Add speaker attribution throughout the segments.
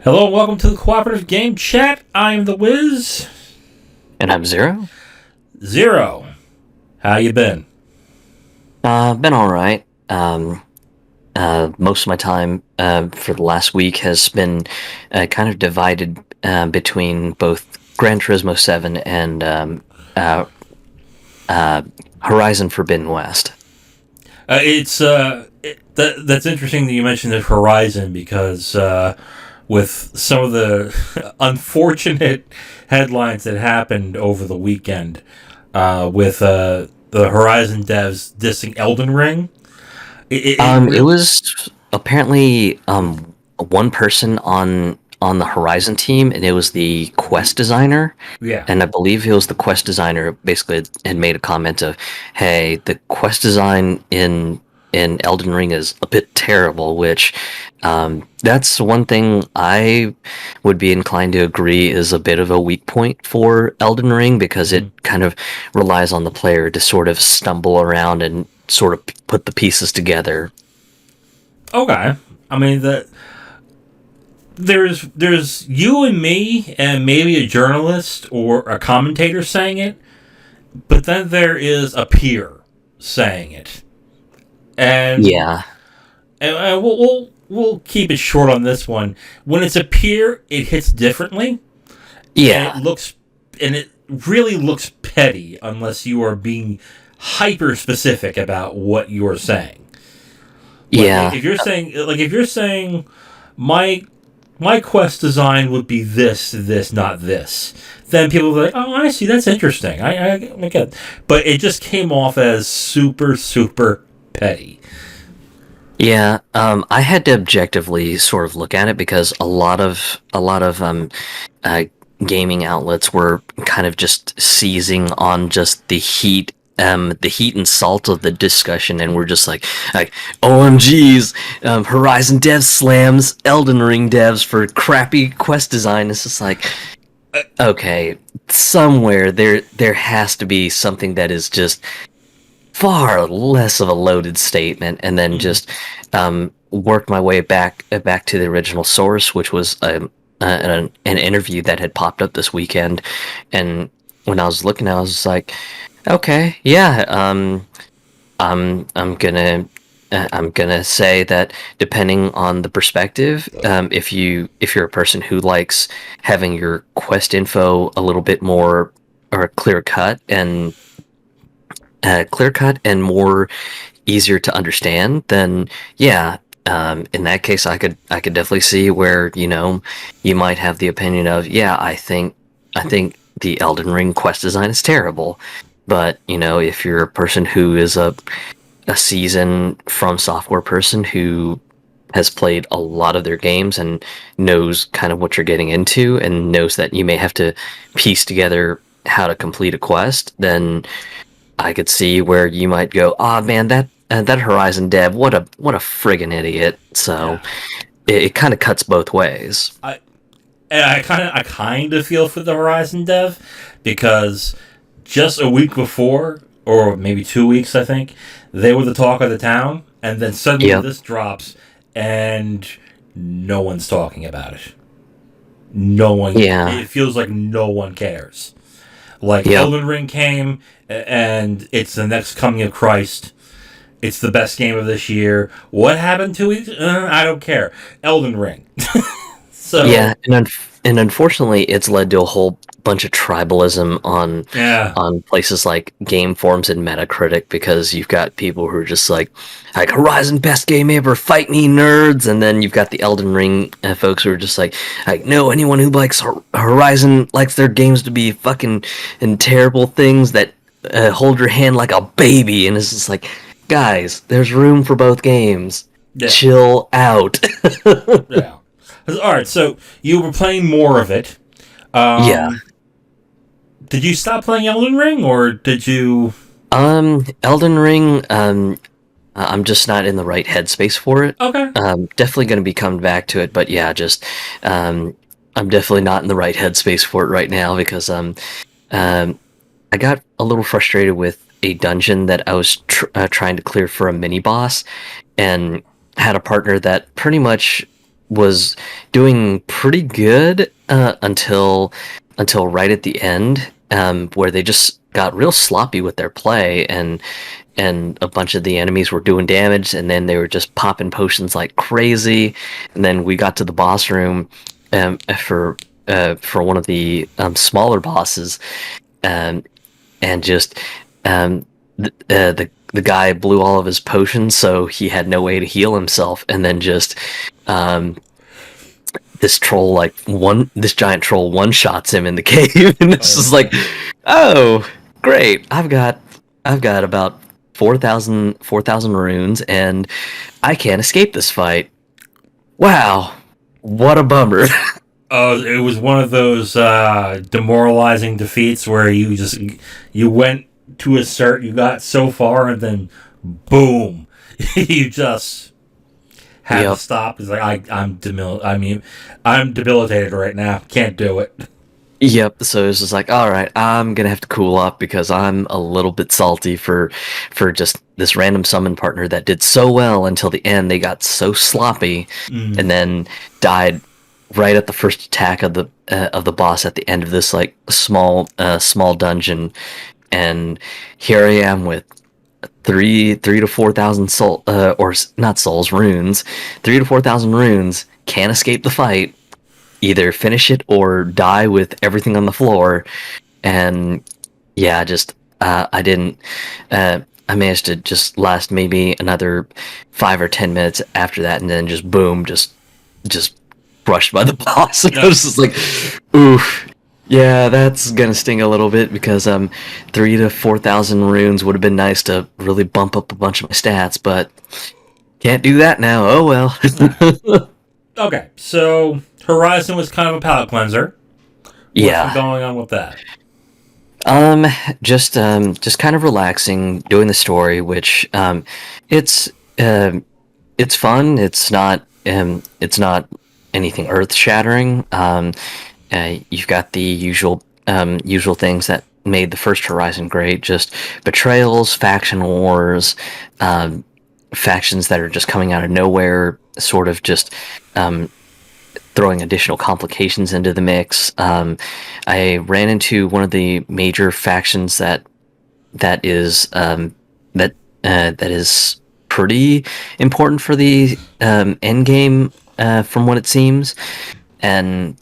Speaker 1: Hello and welcome to the Cooperative Game Chat. I'm the Wiz.
Speaker 2: And I'm Zero.
Speaker 1: Zero, how you been?
Speaker 2: Been all right. Most of my time for the last week has been kind of divided between both Gran Turismo 7 and Horizon Forbidden West.
Speaker 1: That's interesting that you mentioned the Horizon because with some of the unfortunate headlines that happened over the weekend with the Horizon devs dissing Elden Ring.
Speaker 2: It was apparently one person on the Horizon team, and it was the quest designer.
Speaker 1: Yeah.
Speaker 2: And I believe it was the quest designer basically had made a comment of, "Hey, the quest design in Elden Ring is a bit terrible," which that's one thing I would be inclined to agree is a bit of a weak point for Elden Ring, because it kind of relies on the player to sort of stumble around and sort of put the pieces together.
Speaker 1: Okay. I mean, there's you and me and maybe a journalist or a commentator saying it, but then there is a peer saying it. And
Speaker 2: Yeah.
Speaker 1: and we'll keep it short on this one. When it's a peer, it hits differently.
Speaker 2: Yeah.
Speaker 1: And it really looks petty unless you are being hyper specific about what you're saying.
Speaker 2: Yeah.
Speaker 1: If you're saying my quest design would be this, not this, then people will be like, oh, I see, that's interesting. I get it. But it just came off as super, super petty.
Speaker 2: Yeah, I had to objectively sort of look at it because a lot of gaming outlets were kind of just seizing on just the heat and salt of the discussion, and we're just like OMGs, Horizon devs slams Elden Ring devs for crappy quest design. It's just like, okay, somewhere there has to be something that is just far less of a loaded statement, and then just worked my way back to the original source, which was an interview that had popped up this weekend. And when I was looking, I was just like, okay, yeah, I'm gonna say that depending on the perspective, if you're a person who likes having your quest info a little bit more or clear cut and more easier to understand, then yeah, in that case, I could definitely see where, you might have the opinion of, yeah, I think the Elden Ring quest design is terrible. But if you're a person who is a seasoned From Software person who has played a lot of their games and knows kind of what you're getting into and knows that you may have to piece together how to complete a quest, then I could see where you might go, "Oh man, that Horizon dev, what a friggin' idiot." So it kind of cuts both ways.
Speaker 1: I kind of feel for the Horizon dev because just a week before, or maybe 2 weeks, I think, they were the talk of the town, and then suddenly this drops, and no one's talking about it. No one.
Speaker 2: Yeah.
Speaker 1: It feels like no one cares. Like, Elden Ring came, and it's the next coming of Christ. It's the best game of this year. What happened 2 weeks? I don't care. Elden Ring. So
Speaker 2: yeah, and unfortunately, it's led to a whole bunch of tribalism on places like game forums and Metacritic, because you've got people who are just like Horizon best game ever, fight me nerds, and then you've got the Elden Ring folks who are just like no, anyone who likes Horizon likes their games to be fucking and terrible things that hold your hand like a baby, and it's just like, guys, there's room for both games. Yeah. Chill out.
Speaker 1: Yeah. All right, so you were playing more of it.
Speaker 2: Yeah.
Speaker 1: Did you stop playing Elden Ring, or did you?
Speaker 2: Elden Ring. I'm just not in the right headspace for it.
Speaker 1: Okay.
Speaker 2: Definitely going to be coming back to it, but yeah, just I'm definitely not in the right headspace for it right now, because I got a little frustrated with a dungeon that I was trying to clear for a mini boss, and had a partner that pretty much was doing pretty good until right at the end, where they just got real sloppy with their play, and a bunch of the enemies were doing damage, and then they were just popping potions like crazy. And then we got to the boss room, for one of the smaller bosses, um, and just the guy blew all of his potions, so he had no way to heal himself, and then just um, this giant troll one shots him in the cave, and it's just like, oh, great! I've got about 4,000 runes, and I can't escape this fight. Wow, what a bummer.
Speaker 1: Oh, it was one of those demoralizing defeats where you went to assert, you got so far, and then boom, you just had to
Speaker 2: Yep.
Speaker 1: stop. It's like I'm debilitated right now. Can't do it.
Speaker 2: Yep. So it's just like, all right, I'm gonna have to cool up because I'm a little bit salty for just this random summon partner that did so well until the end. They got so sloppy,
Speaker 1: Mm.
Speaker 2: and then died right at the first attack of the boss at the end of this like small dungeon. And here I am with three to 4,000 not souls, runes, 3 to 4,000 runes. Can't escape the fight, either finish it or die with everything on the floor. And yeah, just I didn't. I managed to just last maybe another 5 or 10 minutes after that, and then just boom, just brushed by the boss. And I was just like, oof. Yeah, that's gonna sting a little bit because 3 to 4,000 runes would have been nice to really bump up a bunch of my stats, but can't do that now. Oh well.
Speaker 1: Okay, so Horizon was kind of a palate cleanser. What's been
Speaker 2: Yeah.
Speaker 1: going on with that?
Speaker 2: Um, just kind of relaxing, doing the story, which it's it's fun. It's not anything earth shattering. You've got the usual things that made the first Horizon great, just betrayals, faction wars, um, factions that are just coming out of nowhere, sort of just um, throwing additional complications into the mix. I ran into one of the major factions that is that is pretty important for the end game, from what it seems, and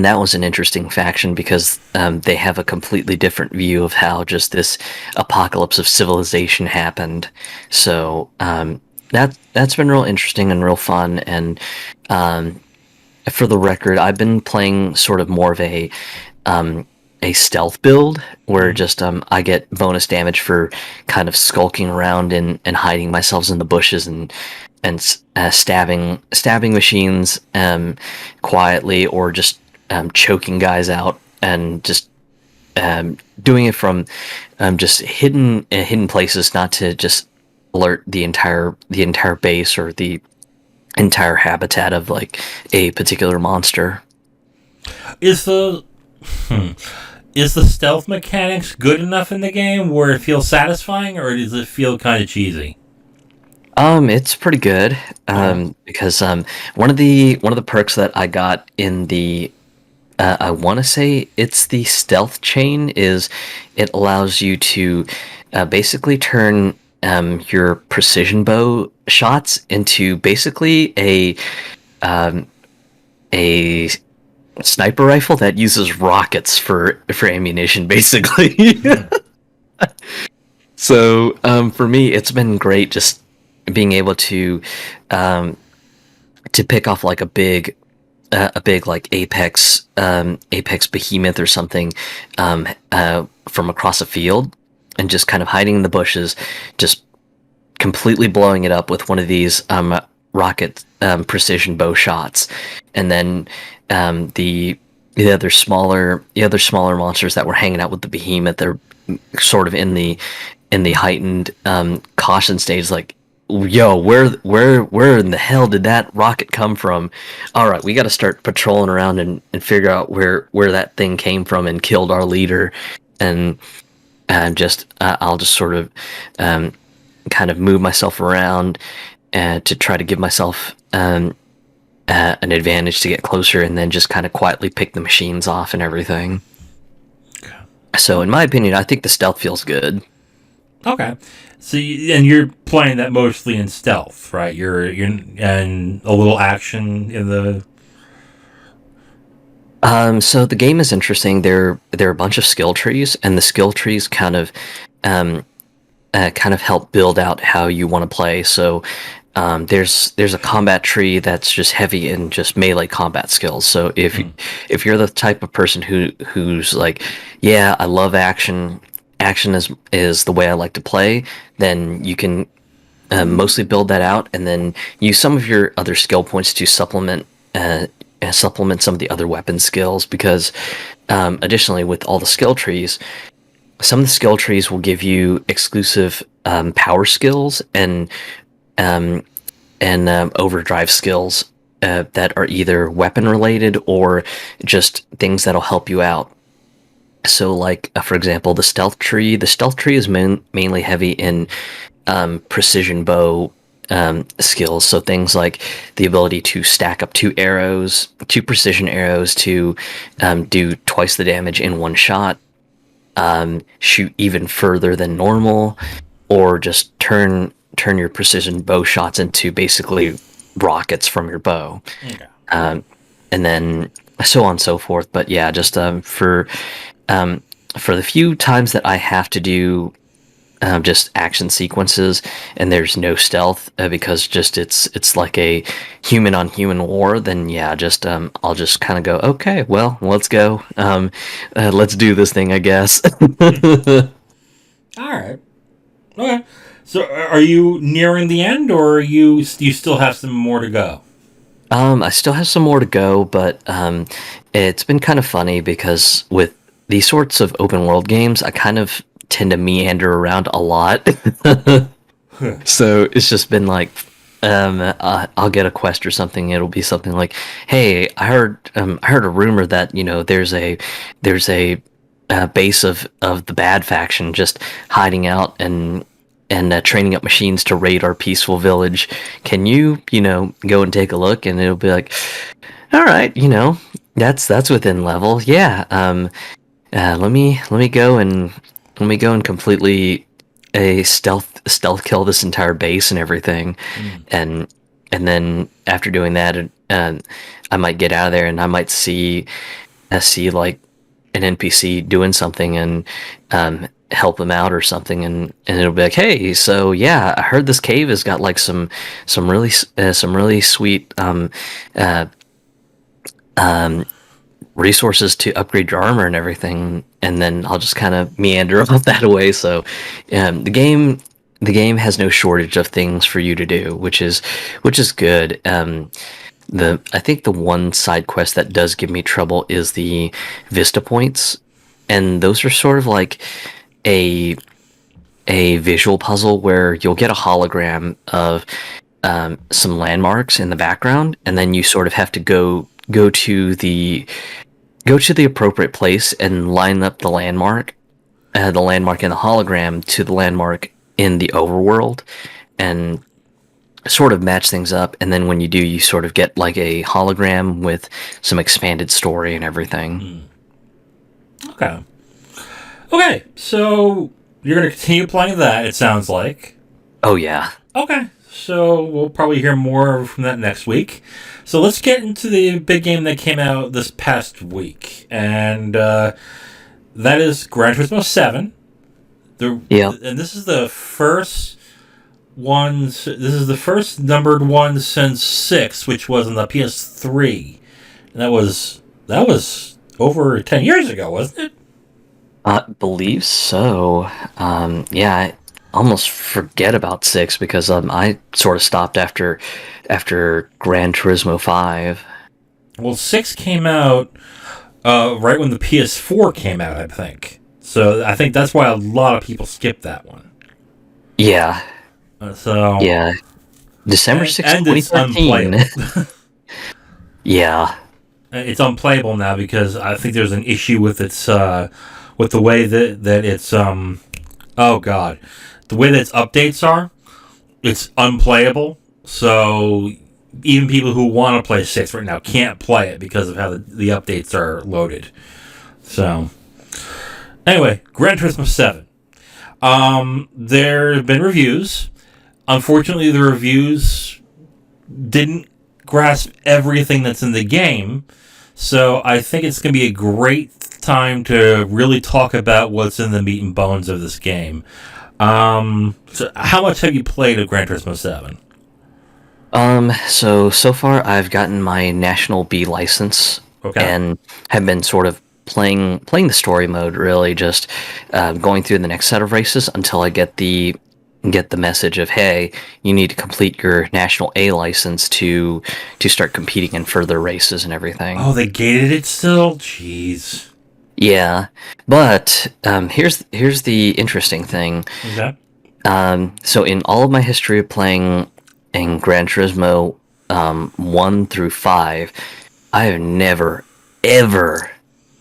Speaker 2: that was an interesting faction because they have a completely different view of how just this apocalypse of civilization happened. So that's been real interesting and real fun. And um, for the record, I've been playing sort of more of um, a stealth build where
Speaker 1: Mm.
Speaker 2: just I get bonus damage for kind of skulking around and hiding myself in the bushes and stabbing machines quietly, or just choking guys out, and just doing it from just hidden places, not to just alert the entire base or the entire habitat of like a particular monster.
Speaker 1: Is the hmm, is the stealth mechanics good enough in the game where it feels satisfying, or does it feel kind of cheesy?
Speaker 2: It's pretty good.
Speaker 1: Uh,
Speaker 2: Because one of the perks that I got in the I want to say it's the stealth chain, is it allows you to basically turn your precision bow shots into basically um, a sniper rifle that uses rockets for ammunition, basically.
Speaker 1: hmm.
Speaker 2: So for me, it's been great just being able um, to pick off like a big like apex behemoth or something, from across a field, and just kind of hiding in the bushes, just completely blowing it up with one of these rocket precision bow shots. And then the other smaller monsters that were hanging out with the behemoth, they're sort of in the heightened caution stage, like, yo, where in the hell did that rocket come from? All right, we got to start patrolling around and figure out where that thing came from and killed our leader. And I'll just sort of kind of move myself around to try to give myself an advantage to get closer, and then just kind of quietly pick the machines off and everything.
Speaker 1: Okay.
Speaker 2: So, in my opinion, I think the stealth feels good.
Speaker 1: Okay. So and you're playing that mostly in stealth, right? You're and a little action in the.
Speaker 2: So the game is interesting. There are a bunch of skill trees, and the skill trees um, kind of help build out how you want to play. So there's a combat tree that's just heavy in just melee combat skills. So if you're the type of person who's like, yeah, I love action. Action is the way I like to play. Then you can mostly build that out, and then use some of your other skill points to supplement some of the other weapon skills. Because additionally, with all the skill trees, some of the skill trees will give you exclusive power skills um, and overdrive skills that are either weapon related or just things that'll help you out. So, like for example, the stealth tree. The stealth tree is mainly heavy in precision bow skills. So things like the ability to stack up two precision arrows to do twice the damage in one shot, shoot even further than normal, or just turn your precision bow shots into basically rockets from your bow,
Speaker 1: Okay.
Speaker 2: and then so on and so forth. But yeah, just for the few times that I have to do just action sequences and there's no stealth because just it's like a human on human war, then yeah, just I'll just kind of go, okay, well, let's go, let's do this thing, I guess.
Speaker 1: All right. Okay. So, are you nearing the end, or do you still have some more to go?
Speaker 2: I still have some more to go, but it's been kind of funny because with these sorts of open world games, I kind of tend to meander around a lot. So it's just been like, I'll get a quest or something. It'll be something like, "Hey, I heard a rumor that there's a base of the bad faction just hiding out and training up machines to raid our peaceful village. Can you go and take a look?" And it'll be like, "All right, that's within level. Yeah. Let me go and completely a stealth kill this entire base and everything, and then after doing that, I might get out of there and I might see like an NPC doing something and help them out or something, and it'll be like, hey, so yeah, I heard this cave has got like some really sweet uh, um, resources to upgrade your armor and everything, and then I'll just kind of meander off that way. So the game has no shortage of things for you to do, which is good. I think the one side quest that does give me trouble is the Vista points, and those are sort of like a visual puzzle where you'll get a hologram of some landmarks in the background, and then you sort of have to go to the appropriate place and line up the landmark in the hologram to the landmark in the overworld, and sort of match things up. And then when you do, you sort of get like a hologram with some expanded story and everything.
Speaker 1: Okay. Okay. So you're gonna continue playing that. It sounds like.
Speaker 2: Oh yeah.
Speaker 1: Okay. So we'll probably hear more from that next week. So let's get into the big game that came out this past week, and that is Gran Turismo 7.
Speaker 2: Yeah.
Speaker 1: And this is the first one. This is the first numbered one since 6, which was on the PS3, and that was over 10 years ago, wasn't it?
Speaker 2: I believe so. Yeah, I almost forget about 6 because I sort of stopped after Gran Turismo 5.
Speaker 1: Well, 6 came out right when the PS4 came out, I think. So I think that's why a lot of people skipped that one.
Speaker 2: Yeah.
Speaker 1: So
Speaker 2: Yeah. December 6th,
Speaker 1: and it's
Speaker 2: 2013.
Speaker 1: unplayable.
Speaker 2: Yeah.
Speaker 1: It's unplayable now because I think there's an issue with its with the way that it's oh god, the way that its updates are. It's unplayable. So even people who want to play 6 right now can't play it because of how the updates are loaded. So, anyway, Gran Turismo 7. There have been reviews. Unfortunately, the reviews didn't grasp everything that's in the game. So I think it's going to be a great time to really talk about what's in the meat and bones of this game. So how much have you played of Gran Turismo 7?
Speaker 2: So far I've gotten my National B license,
Speaker 1: Okay.
Speaker 2: and have been sort of playing the story mode, really just going through the next set of races until I get the message of, hey, you need to complete your National A license to start competing in further races and everything.
Speaker 1: Oh, they gated it still? Jeez.
Speaker 2: Yeah, but here's the interesting thing.
Speaker 1: Okay.
Speaker 2: So in all of my history of playing in Gran Turismo 1 through 5, I have never ever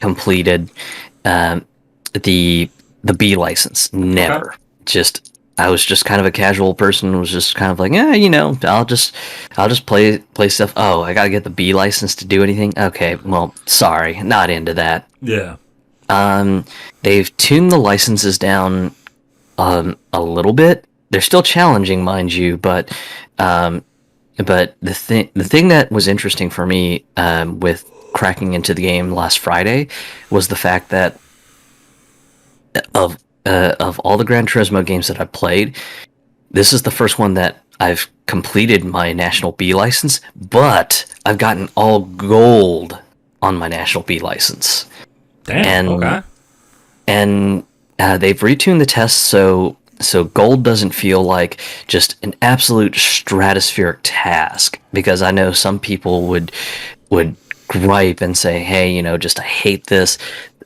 Speaker 2: completed the B license. Never.
Speaker 1: Okay.
Speaker 2: I was just kind of a casual person. Was just kind of like, I'll just play stuff. Oh, I gotta get the B license to do anything. Okay, well, sorry, not into that.
Speaker 1: Yeah.
Speaker 2: They've tuned the licenses down a little bit. They're still challenging, mind you, but the thing that was interesting for me with cracking into the game last Friday was the fact that of all the Gran Turismo games that I've played, this is the first one that I've completed my National B license, but I've gotten all gold on my National B license.
Speaker 1: Damn. Okay.
Speaker 2: And they've retuned the tests so gold doesn't feel like just an absolute stratospheric task, because I know some people would gripe and say, hey, just I hate this,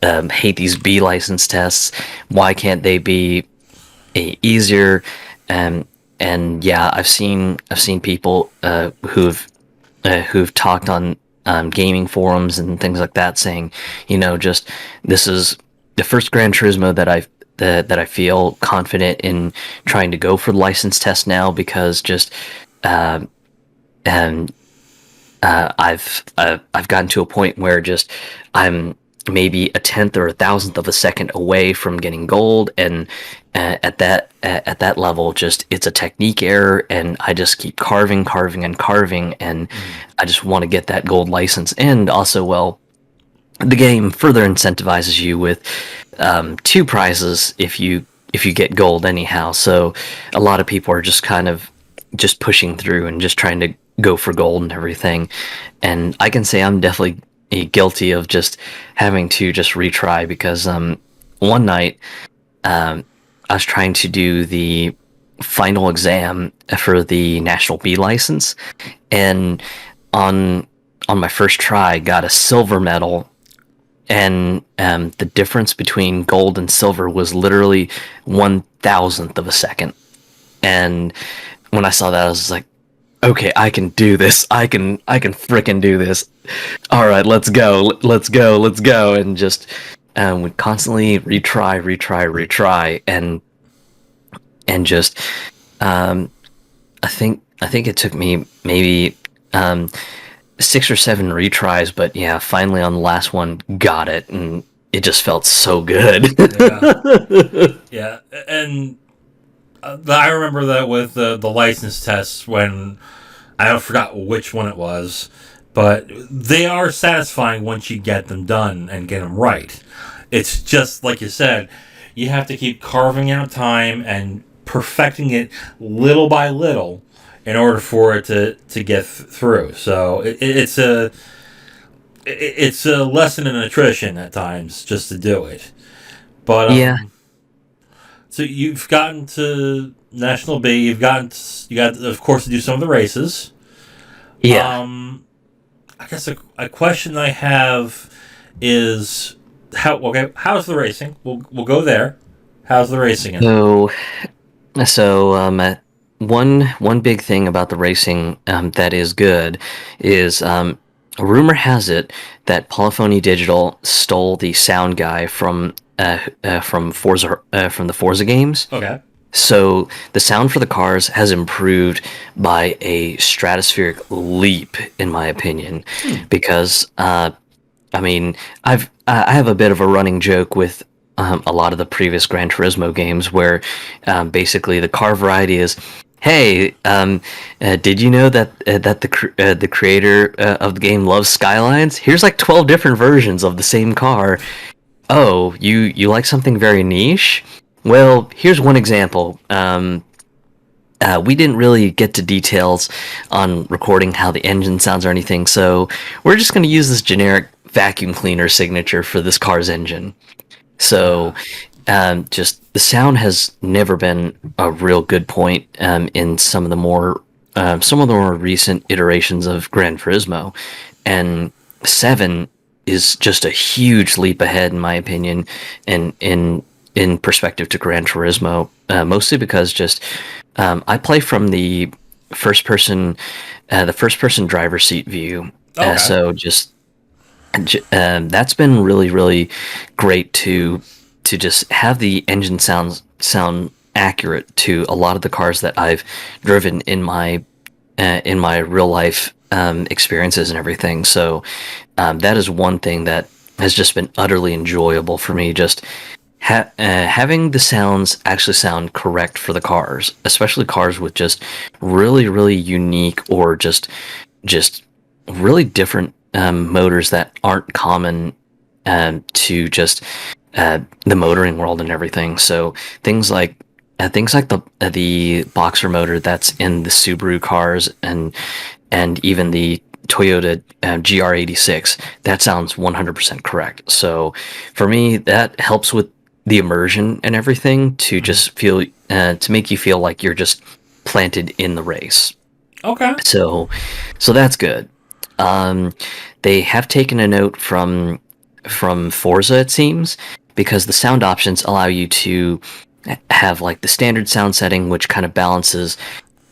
Speaker 2: hate these B license tests. Why can't they be easier? And yeah, I've seen people who've talked on gaming forums and things like that saying, just this is the first Gran Turismo that I feel confident in trying to go for the license test now, because just I've gotten to a point where just I'm maybe a tenth or a thousandth of a second away from getting gold, and at that level, just it's a technique error, and I just keep carving, and I just want to get that gold license. And also, well, the game further incentivizes you with 2 prizes if you get gold anyhow. So a lot of people are just kind of just pushing through and just trying to go for gold and everything. And I can say I'm definitely guilty of just having to just retry, because one night I was trying to do the final exam for the National B license, and on my first try got a silver medal, and the difference between gold and silver was literally 1,000th of a second. And when I saw that, I was like, okay, I can do this. I can frickin' do this. All right, let's go, and just would constantly retry, and just I think it took me maybe 6 or 7 retries, but yeah, finally on the last one got it, and it just felt so good.
Speaker 1: Yeah, and I remember that with the license tests, when I forgot which one it was, but they are satisfying once you get them done and get them right. It's just like you said, you have to keep carving out time and perfecting it little by little in order for it to get through. So it's a lesson in attrition at times just to do it. But
Speaker 2: Yeah.
Speaker 1: So you've gotten to National B. You got of course to do some of the races.
Speaker 2: Yeah.
Speaker 1: I guess a question I have is how's the racing? We'll go there. How's the racing?
Speaker 2: So one big thing about the racing that is good is rumor has it that Polyphony Digital stole the sound guy from Forza from the Forza games.
Speaker 1: Okay.
Speaker 2: So the sound for the cars has improved by a stratospheric leap, in my opinion,
Speaker 1: Hmm.
Speaker 2: because I mean, I have a bit of a running joke with a lot of the previous Gran Turismo games where basically the car variety is, hey, did you know that the creator of the game loves Skylines? Here's like 12 different versions of the same car. Oh, you like something very niche? Well, here's one example. We didn't really get to details on recording how the engine sounds or anything, so we're just going to use this generic vacuum cleaner signature for this car's engine. So, just the sound has never been a real good point in some of the more recent iterations of Gran Turismo, and 7 is just a huge leap ahead, in my opinion, and in perspective to Gran Turismo, mostly because just I play from the first person driver seat view,
Speaker 1: Okay.
Speaker 2: so just that's been really really great to just have the engine sound accurate to a lot of the cars that I've driven in my real life experiences and everything. So that is one thing that has just been utterly enjoyable for me. Just having the sounds actually sound correct for the cars, especially cars with just really really unique or just really different motors that aren't common to just the motoring world and everything. So things like the boxer motor that's in the Subaru cars and even the Toyota GR86, that sounds 100% correct. So for me, that helps with the immersion and everything to
Speaker 1: Hmm.
Speaker 2: just feel to make you feel like you're just planted in the race.
Speaker 1: Okay.
Speaker 2: So so that's good. Um, they have taken a note from Forza, it seems, because the sound options allow you to have like the standard sound setting, which kind of balances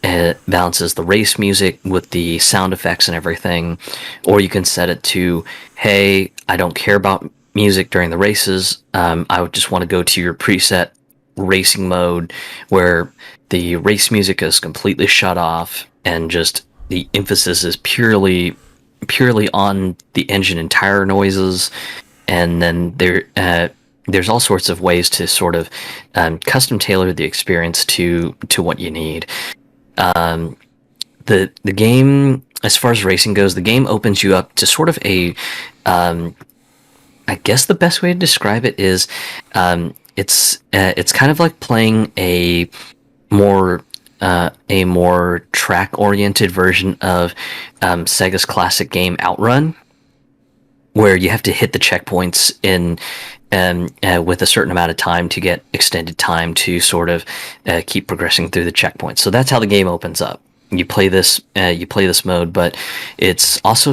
Speaker 2: the race music with the sound effects and everything, or you can set it to, hey, I don't care about music during the races. I would just want to go to your preset racing mode where the race music is completely shut off and just the emphasis is purely on the engine and tire noises. And then there's all sorts of ways to sort of custom tailor the experience to what you need. Um, the game, as far as racing goes, the game opens you up to sort of um, I guess the best way to describe it is, it's kind of like playing more a more track oriented version of Sega's classic game Outrun, where you have to hit the checkpoints in with a certain amount of time to get extended time to sort of keep progressing through the checkpoints. So that's how the game opens up. You play this mode, but it's also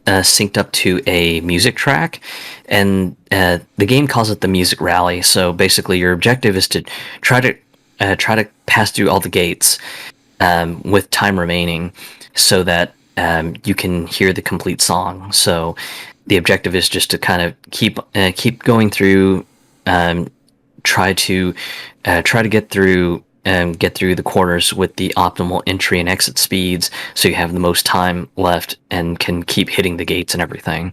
Speaker 2: synced up to a music track, and the game calls it the music rally. So basically, your objective is to try to try to pass through all the gates with time remaining, so that you can hear the complete song. So the objective is just to kind of keep going through, um, try to get through the corners with the optimal entry and exit speeds, so you have the most time left and can keep hitting the gates and everything.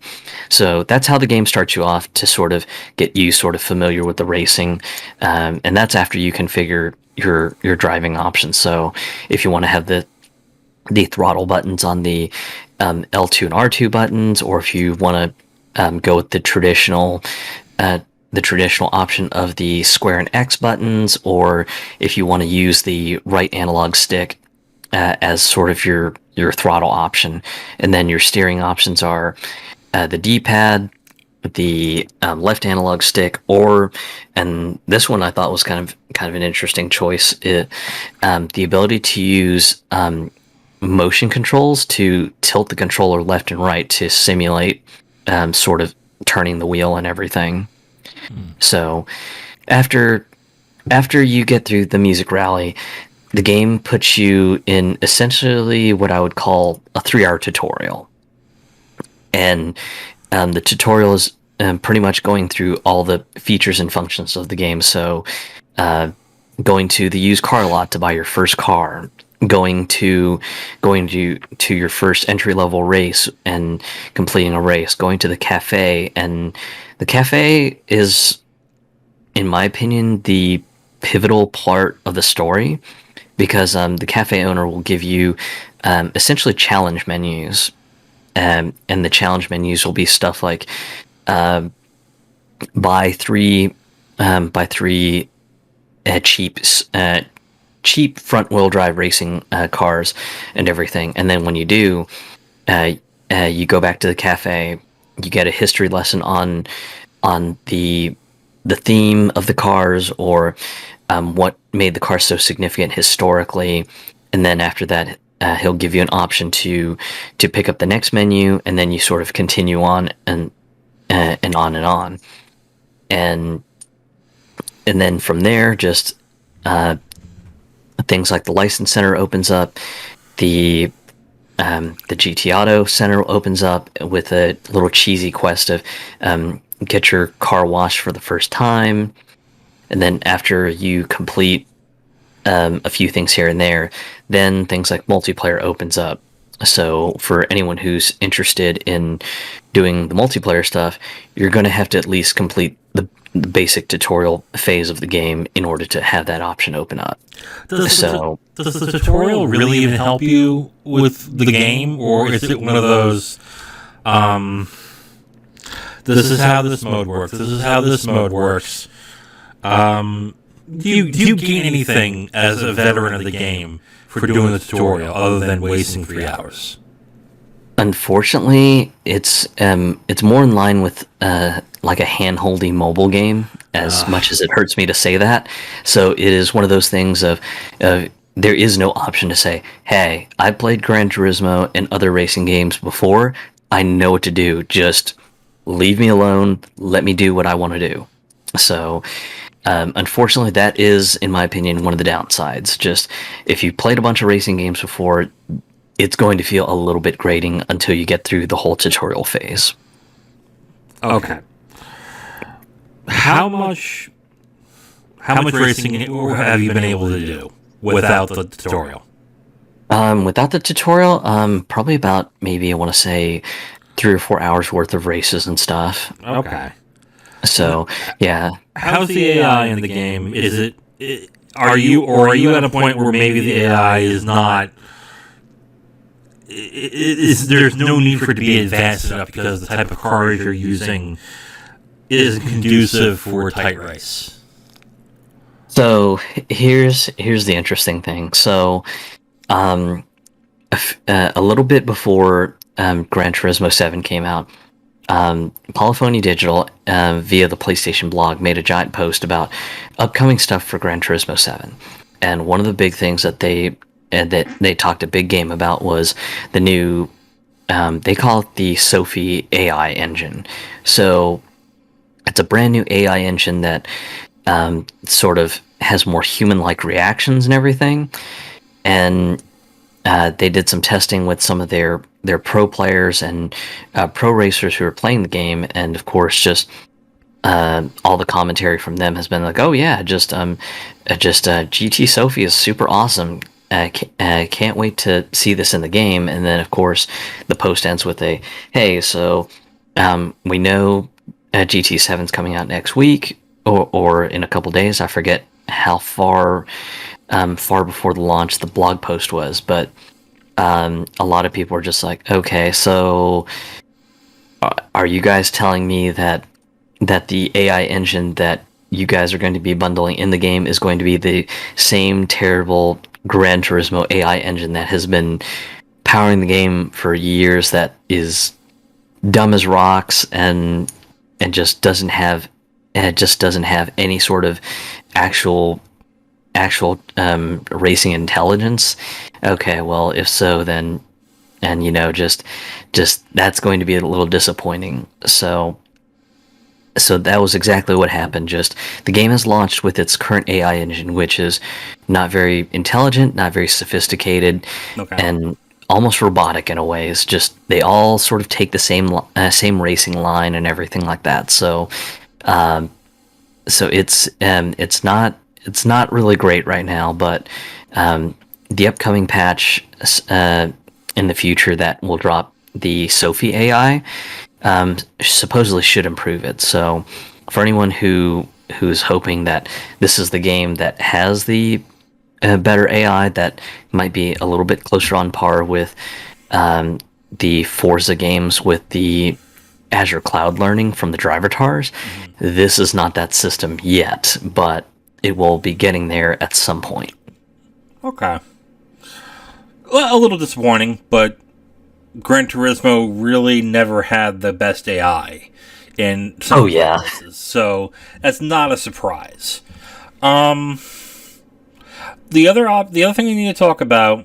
Speaker 2: So that's how the game starts you off to sort of get you sort of familiar with the racing, and that's after you configure your driving options. So if you want to have the throttle buttons on the L2 and R2 buttons, or if you want to go with uh, the traditional option of the square and X buttons, or if you want to use the right analog stick as sort of your throttle option, and then your steering options are the D-pad, the left analog stick, or, and this one I thought was kind of an interesting choice, the ability to use motion controls to tilt the controller left and right to simulate sort of turning the wheel and everything.
Speaker 1: Hmm.
Speaker 2: So after after you get through the music rally, the game puts you in essentially what I would call a 3 hour tutorial, and the tutorial is pretty much going through all the features and functions of the game. So, going to the used car lot to buy your first car, going to your first entry level race and completing a race, going to the cafe, and the cafe is, in my opinion, the pivotal part of the story, because the cafe owner will give you essentially challenge menus, and the challenge menus will be stuff like uh, buy three cheap cheap front wheel drive racing cars and everything, and then when you do, uh, you go back to the cafe, you get a history lesson on the theme of the cars, or what made the car so significant historically, and then after that, he'll give you an option to pick up the next menu, and then you sort of continue on and on and on, and then from there, just things like the license center opens up, the GT Auto Center opens up with a little cheesy quest of get your car washed for the first time, and then after you complete a few things here and there, then things like multiplayer opens up. So for anyone who's interested in doing the multiplayer stuff, you're going to have to at least complete the basic tutorial phase of the game in order to have that option open up.
Speaker 1: Does the tutorial really even help you with the game, or is it one of those, this is how this mode works, this is how this mode works? Do you gain anything as a veteran of the game for doing the tutorial other than wasting 3 hours?
Speaker 2: Unfortunately, it's more in line with like a hand-holdy mobile game, as much as it hurts me to say that. So it is one of those things of there is no option to say, hey, I played Gran Turismo and other racing games before, I know what to do, just leave me alone, let me do what I want to do. So unfortunately, that is, in my opinion, one of the downsides. Just, if you played a bunch of racing games before, it's going to feel a little bit grating until you get through the whole tutorial phase.
Speaker 1: Okay. How much racing have you been able to do without the tutorial?
Speaker 2: Without the tutorial, probably about, maybe I want to say 3 or 4 hours worth of races and stuff.
Speaker 1: Okay.
Speaker 2: So, yeah.
Speaker 1: How's the AI in the game? Are you at a point where maybe the AI is not? There's no need for it to be advanced enough because the type of cars you're using is conducive for a tight race.
Speaker 2: So here's the interesting thing. So, a little bit before Gran Turismo 7 came out, Polyphony Digital, via the PlayStation blog, made a giant post about upcoming stuff for Gran Turismo 7. And one of the big things that they talked a big game about was the new, they call it the Sophie AI engine. So it's a brand new AI engine that sort of has more human-like reactions and everything. And they did some testing with some of their pro players and pro racers who are playing the game, and of course, just all the commentary from them has been like, "Oh yeah, just GT Sophie is super awesome. Can't wait to see this in the game." And then, of course, the post ends with a, "Hey, so we know GT7's coming out next week or in a couple days. I forget how far before the launch the blog post was, but a lot of people are just like, okay, so are you guys telling me that the AI engine that you guys are going to be bundling in the game is going to be the same terrible Gran Turismo AI engine that has been powering the game for years, that is dumb as rocks and just doesn't have any sort of actual racing intelligence?" Okay, well, if so, then, and just that's going to be a little disappointing. So that was exactly what happened. Just, the game has launched with its current AI engine, which is not very intelligent, not very sophisticated,
Speaker 1: Okay.
Speaker 2: and almost robotic in a way. It's just they all sort of take the same racing line and everything like that. So um, it's not really great right now, but the upcoming patch in the future that will drop the Sophie AI supposedly should improve it. So for anyone who's hoping that this is the game that has the better AI that might be a little bit closer on par with the Forza games with the Azure Cloud Learning from the driver tars. This is not that system yet, but it will be getting there at some point.
Speaker 1: Okay. Well, a little disappointing, but Gran Turismo really never had the best AI in some places, so that's not a surprise. The other thing we need to talk about,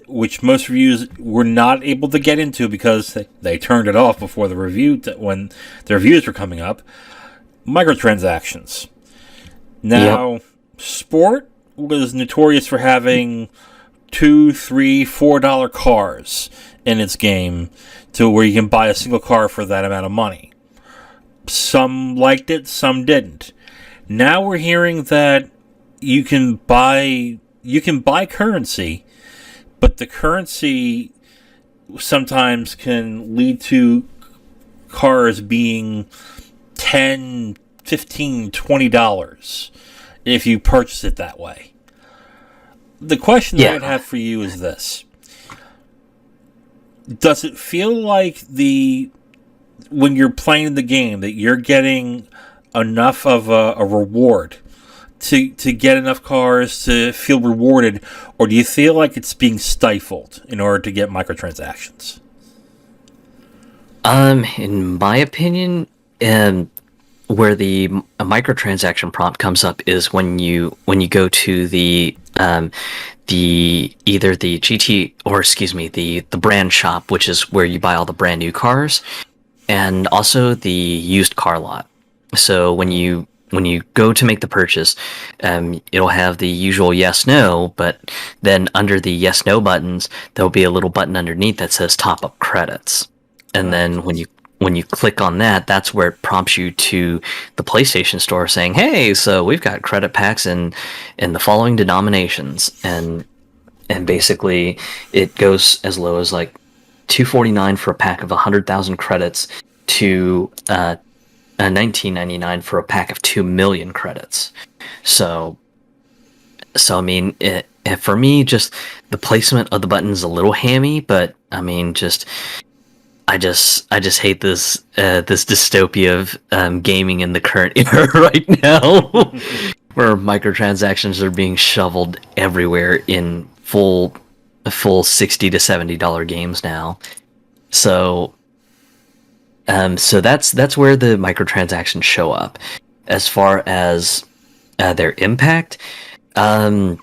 Speaker 1: which most reviews were not able to get into because they turned it off before the review when the reviews were coming up, microtransactions. Now, Sport was notorious for having $2, $3, $4 cars in its game to where you can buy a single car for that amount of money. Some liked it, some didn't. Now we're hearing that you can buy currency, but the currency sometimes can lead to cars being $10, $15, $20 if you purchase it that way. The question that I would have for you is this. Does it feel like when you're playing the game that you're getting enough of a reward to get enough cars to feel rewarded, or do you feel like it's being stifled in order to get microtransactions?
Speaker 2: In my opinion, where the microtransaction prompt comes up is when you go to the either the GT or the brand shop, which is where you buy all the brand new cars, and also the used car lot. So when you go to make the purchase, it'll have the usual yes no, but then under the yes no buttons, there'll be a little button underneath that says top up credits, and then when you click on that, that's where it prompts you to the PlayStation Store saying, hey, so we've got credit packs in the following denominations. And basically it goes as low as like $249 for a pack of 100,000 credits to $19.99 for a pack of 2 million credits. So I mean, for me, just the placement of the button is a little hammy, but I mean, I just hate this dystopia of gaming in the current era right now, where microtransactions are being shoveled everywhere in full $60 to $70 games now. So that's where the microtransactions show up. As far as their impact, I'm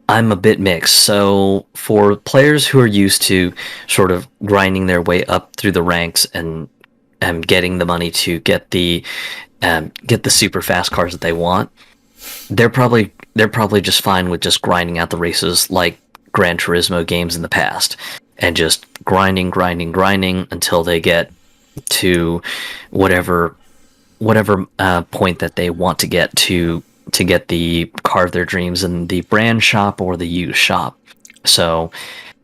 Speaker 2: a bit mixed. So for players who are used to sort of grinding their way up through the ranks and getting the money to get the super fast cars that they want, they're probably just fine with just grinding out the races like Gran Turismo games in the past, and just grinding until they get to whatever point that they want to get to get the car of their dreams in the brand shop or the used shop. So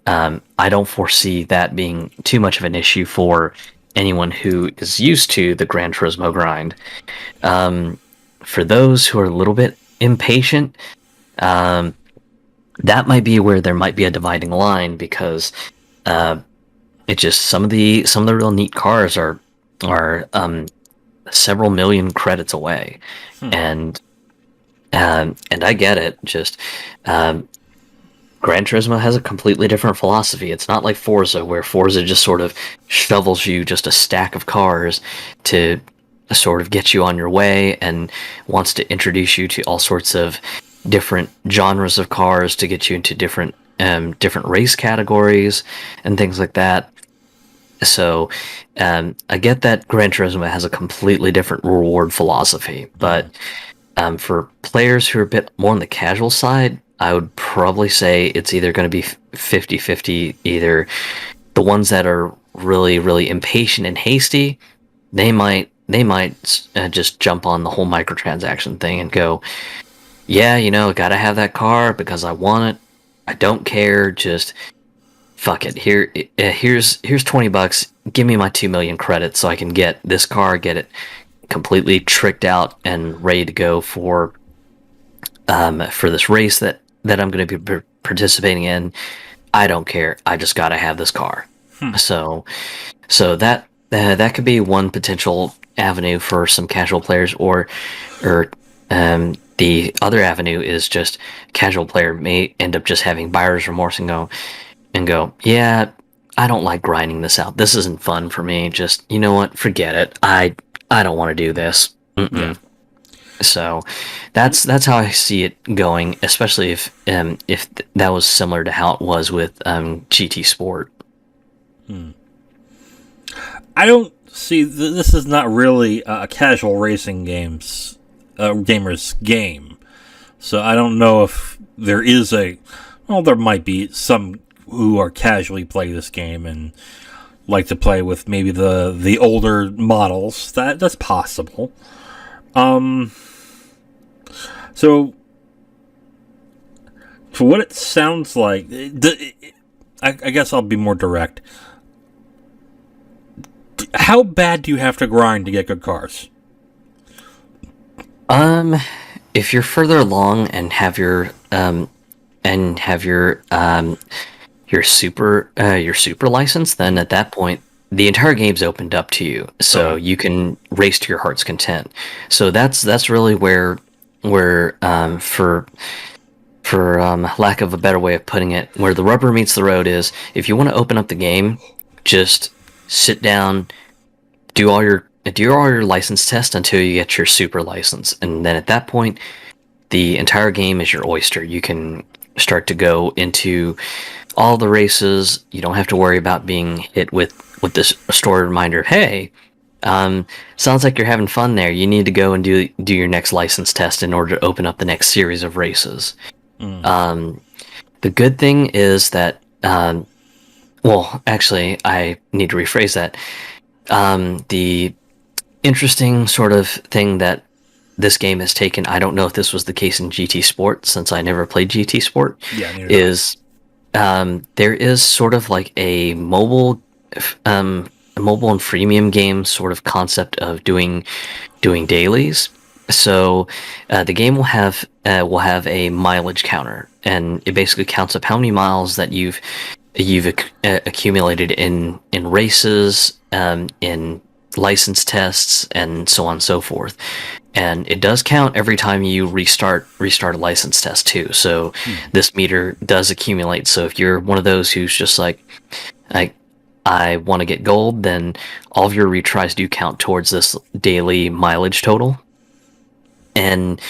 Speaker 2: I don't foresee that being too much of an issue for anyone who is used to the Gran Turismo grind. For those who are a little bit impatient, that might be where there might be a dividing line, because it just some of the real neat cars are several million credits away. And I get it. Just Gran Turismo has a completely different philosophy. It's not like Forza, where Forza just sort of shovels you just a stack of cars to sort of get you on your way, and wants to introduce you to all sorts of different genres of cars to get you into different race categories and things like that. So I get that Gran Turismo has a completely different reward philosophy, but for players who are a bit more on the casual side, I would probably say it's either going to be 50-50. Either the ones that are really, really impatient and hasty, they might just jump on the whole microtransaction thing and go, yeah, gotta have that car because I want it. I don't care. Just fuck it. Here's $20. Give me my 2 million credits so I can get this car, get it completely tricked out and ready to go for this race that I'm going to be participating in. I don't care. I just got to have this car. So that could be one potential avenue for some casual players, or the other avenue is just casual player may end up just having buyer's remorse and go, yeah, I don't like grinding this out. This isn't fun for me. Just, you know what? Forget it. I don't want to do this. Yeah. So that's how I see it going, especially if that was similar to how it was with GT Sport.
Speaker 1: I don't see this is not really a casual racing gamer's game. So I don't know if there is there might be some who are casually play this game and like to play with maybe the older models. That's possible. So for what it sounds like, I guess I'll be more direct. How bad do you have to grind to get good cars?
Speaker 2: If you're further along and have your super license, then at that point the entire game's opened up to you, so you can race to your heart's content. So that's really where for lack of a better way of putting it, where the rubber meets the road is if you want to open up the game, just sit down, do all your license tests until you get your super license, and then at that point the entire game is your oyster. You can start to go into all the races. You don't have to worry about being hit with this story reminder, hey, sounds like you're having fun there. You need to go and do your next license test in order to open up the next series of races. The good thing is that, well, actually, I need to rephrase that. The interesting sort of thing that this game has taken, I don't know if this was the case in GT Sport, since I never played GT Sport, is there is sort of like a mobile and freemium game sort of concept of doing dailies. So the game will have a mileage counter, and it basically counts up how many miles that you've accumulated in races, in license tests, and so on and so forth. And it does count every time you restart a license test too. So this meter does accumulate. So if you're one of those who's just like I want to get gold, then all of your retries do count towards this daily mileage total. And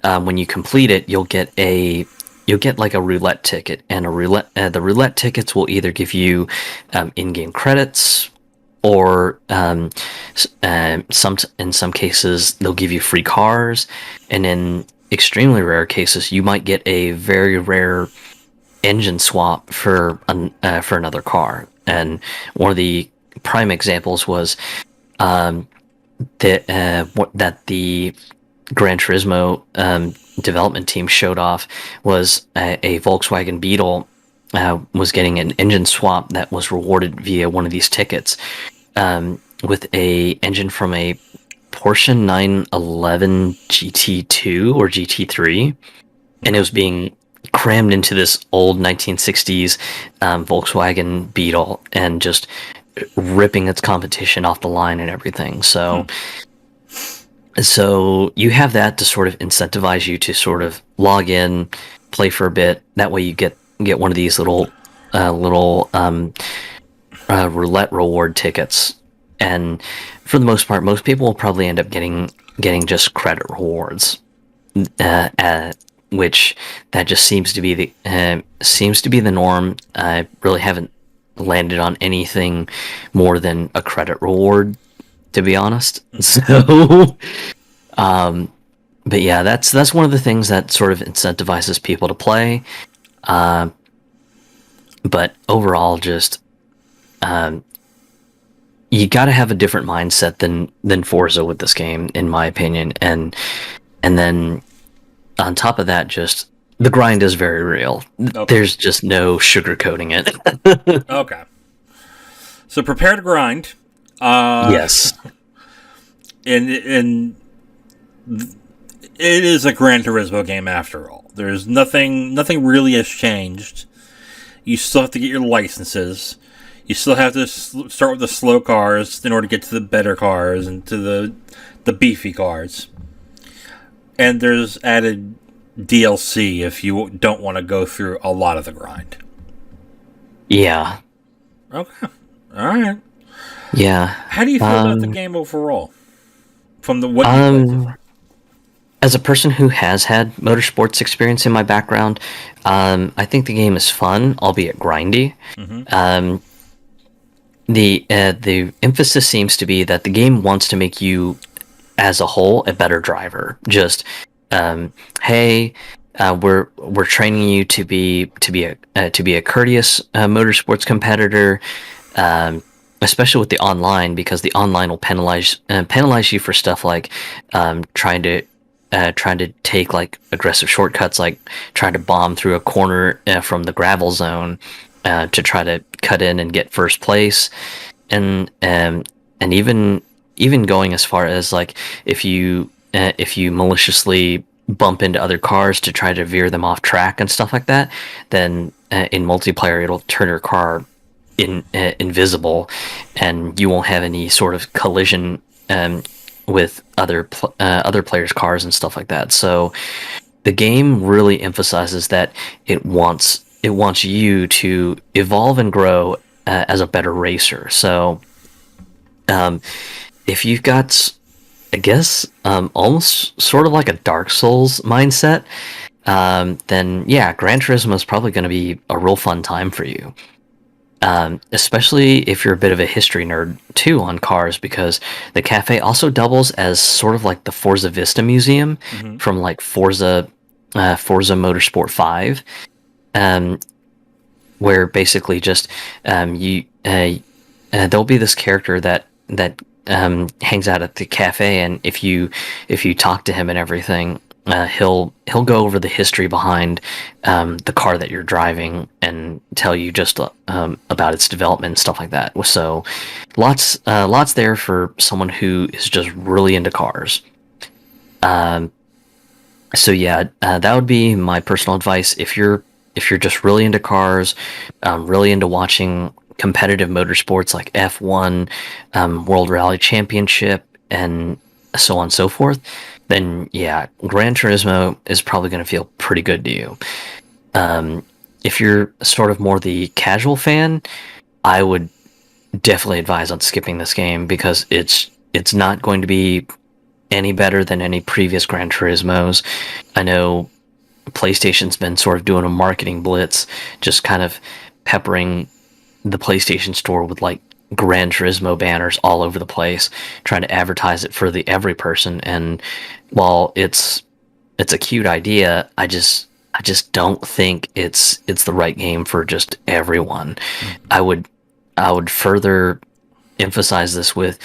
Speaker 2: when you complete it, you'll get like a roulette ticket, and the roulette tickets will either give you in-game credits, or in some cases they'll give you free cars, and in extremely rare cases you might get a very rare engine swap for another car. And one of the prime examples was that the Gran Turismo development team showed off was a Volkswagen Beetle was getting an engine swap that was rewarded via one of these tickets with a engine from a Porsche 911 GT2 or GT3, and it was being crammed into this old 1960s Volkswagen Beetle and just ripping its competition off the line and everything. So you have that to sort of incentivize you to sort of log in, play for a bit. That way you get one of these little roulette reward tickets. And for the most part, most people will probably end up getting just credit rewards, which that just seems to be the norm. I really haven't landed on anything more than a credit reward, to be honest. So, but yeah, that's one of the things that sort of incentivizes people to play. Uh, but overall, just um, you got to have a different mindset than Forza with this game, in my opinion. And then on top of that, just the grind is very real.
Speaker 1: Okay.
Speaker 2: There's just no sugarcoating it.
Speaker 1: Okay. So prepare to grind. Uh,
Speaker 2: Yes.
Speaker 1: and it is a Gran Turismo game after all. There's nothing really has changed. You still have to get your licenses. You still have to start with the slow cars in order to get to the better cars and to the beefy cars. And there's added DLC if you don't want to go through a lot of the grind.
Speaker 2: Yeah.
Speaker 1: Okay. All right.
Speaker 2: Yeah.
Speaker 1: How do you feel about the game overall? From the what you played so far?
Speaker 2: As a person who has had motorsports experience in my background, I think the game is fun, albeit grindy.
Speaker 1: Mm-hmm.
Speaker 2: The emphasis seems to be that the game wants to make you, as a whole, a better driver. Just hey, we're training you to be a courteous motorsports competitor. Especially with the online, because the online will penalize you for stuff like trying to take like aggressive shortcuts, like trying to bomb through a corner from the gravel zone to try to cut in and get first place, and even going as far as like if you maliciously bump into other cars to try to veer them off track and stuff like that, then in multiplayer it'll turn your car invisible, and you won't have any sort of collision with other players' cars and stuff like that. So the game really emphasizes that it wants you to evolve and grow as a better racer. So um, if you've got, I guess, almost sort of like a Dark Souls mindset, then yeah, Gran Turismo is probably going to be a real fun time for you. Especially if you're a bit of a history nerd too on cars, because the cafe also doubles as sort of like the Forza Vista Museum
Speaker 1: Mm-hmm.
Speaker 2: from like Forza Motorsport 5, um, where basically just you there'll be this character that hangs out at the cafe, and if you talk to him and everything, he'll go over the history behind the car that you're driving and tell you just about its development and stuff like that. So lots there for someone who is just really into cars. Um, so yeah, that would be my personal advice if you're just really into cars, really into watching competitive motorsports like F1, World Rally Championship, and so on and so forth. Then yeah, Gran Turismo is probably going to feel pretty good to you. If you're sort of more the casual fan, I would definitely advise on skipping this game, because it's not going to be any better than any previous Gran Turismos. I know PlayStation's been sort of doing a marketing blitz, just kind of peppering the PlayStation Store with like Gran Turismo banners all over the place, trying to advertise it for the every person. And while it's a cute idea, I just don't think it's the right game for just everyone. I would I would further emphasize this with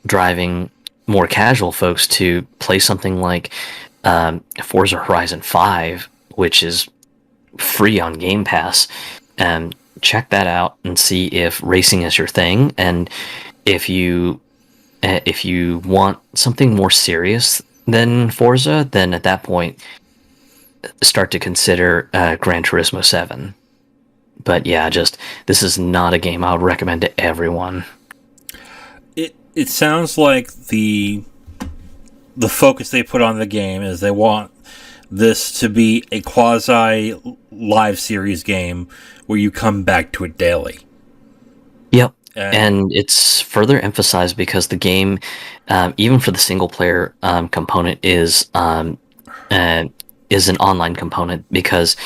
Speaker 2: driving more casual folks to play something like Forza Horizon 5, which is free on Game Pass. Check that out and see if racing is your thing, and if you want something more serious than Forza, then at that point start to consider Gran Turismo 7. But yeah, just this is not a game I would recommend to everyone.
Speaker 1: It sounds like the focus they put on the game is they want this to be a quasi live series game where you come back to it daily.
Speaker 2: Yep. And it's further emphasized because the game, even for the single player component, is an online component, because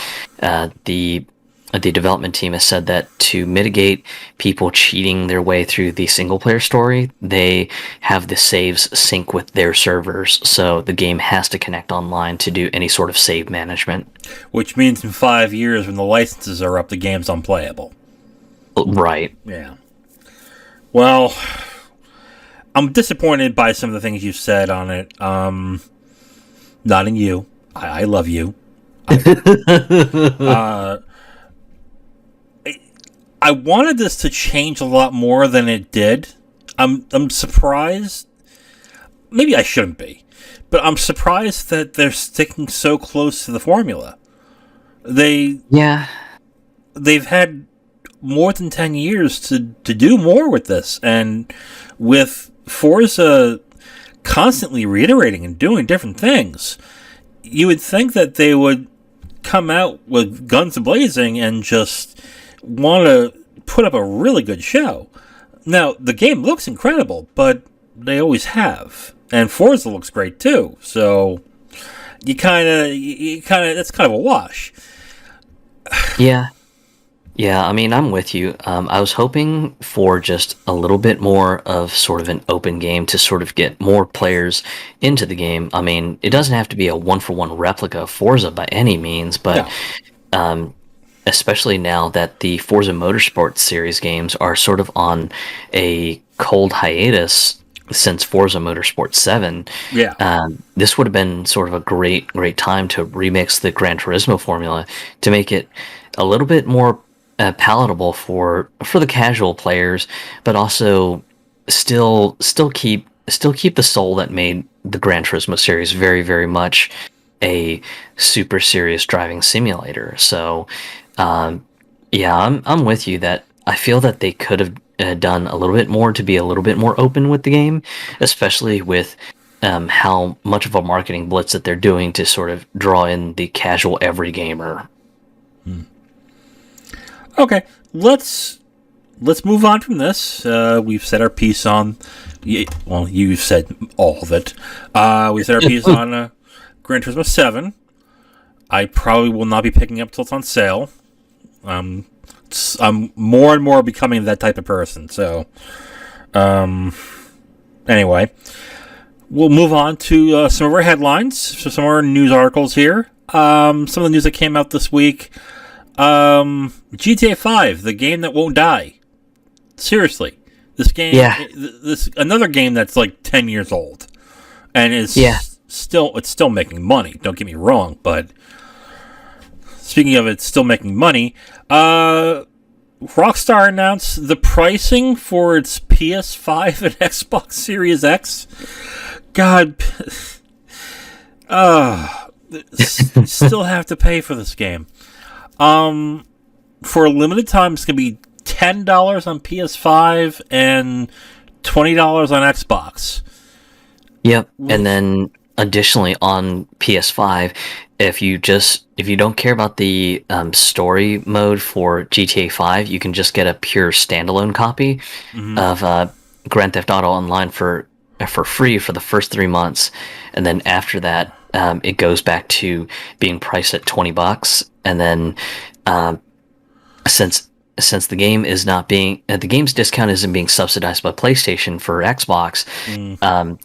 Speaker 2: the the development team has said that to mitigate people cheating their way through the single player story, they have the saves sync with their servers, so the game has to connect online to do any sort of save management.
Speaker 1: Which means in 5 years, when the licenses are up, the game's unplayable.
Speaker 2: Right.
Speaker 1: Yeah. Well, I'm disappointed by some of the things you've said on it. Not in you. I love you. I wanted this to change a lot more than it did. I'm surprised. Maybe I shouldn't be, but I'm surprised that they're sticking so close to the formula. They've had more than 10 years to do more with this, and with Forza constantly reiterating and doing different things, you would think that they would come out with guns blazing and just want to put up a really good show. Now, the game looks incredible, but they always have. And Forza looks great too, so you kind of that's kind of a wash.
Speaker 2: Yeah. Yeah, I mean, I'm with you. I was hoping for just a little bit more of sort of an open game to sort of get more players into the game. I mean, it doesn't have to be a one-for-one replica of Forza by any means, but especially now that the Forza Motorsport series games are sort of on a cold hiatus since Forza Motorsport 7. This would have been sort of a great time to remix the Gran Turismo formula to make it a little bit more palatable for the casual players, but also still keep the soul that made the Gran Turismo series very, very much a super serious driving simulator. So, I'm with you that I feel that they could have done a little bit more to be a little bit more open with the game, especially with how much of a marketing blitz that they're doing to sort of draw in the casual every gamer.
Speaker 1: Okay, let's move on from this. We've said our piece on. Well, you've said all of it. We said our piece on Gran Turismo 7. I probably will not be picking up till it's on sale. I'm more and more becoming that type of person. So, anyway, we'll move on to some of our headlines. So some of our news articles here. Some of the news that came out this week. GTA 5, the game that won't die. Seriously, this game, this another game that's like 10 years old, and is still making money. Don't get me wrong, but speaking of it still making money, Rockstar announced the pricing for its PS5 and Xbox Series X. God, still have to pay for this game. For a limited time, it's going to be $10 on PS5 and $20 on Xbox.
Speaker 2: Yep, and then additionally on PS5, if you don't care about the story mode for GTA 5, you can just get a pure standalone copy of Grand Theft Auto Online for free for the first 3 months, and then after that, it goes back to being priced at $20, and then since the game is not being the game's discount isn't being subsidized by PlayStation for Xbox,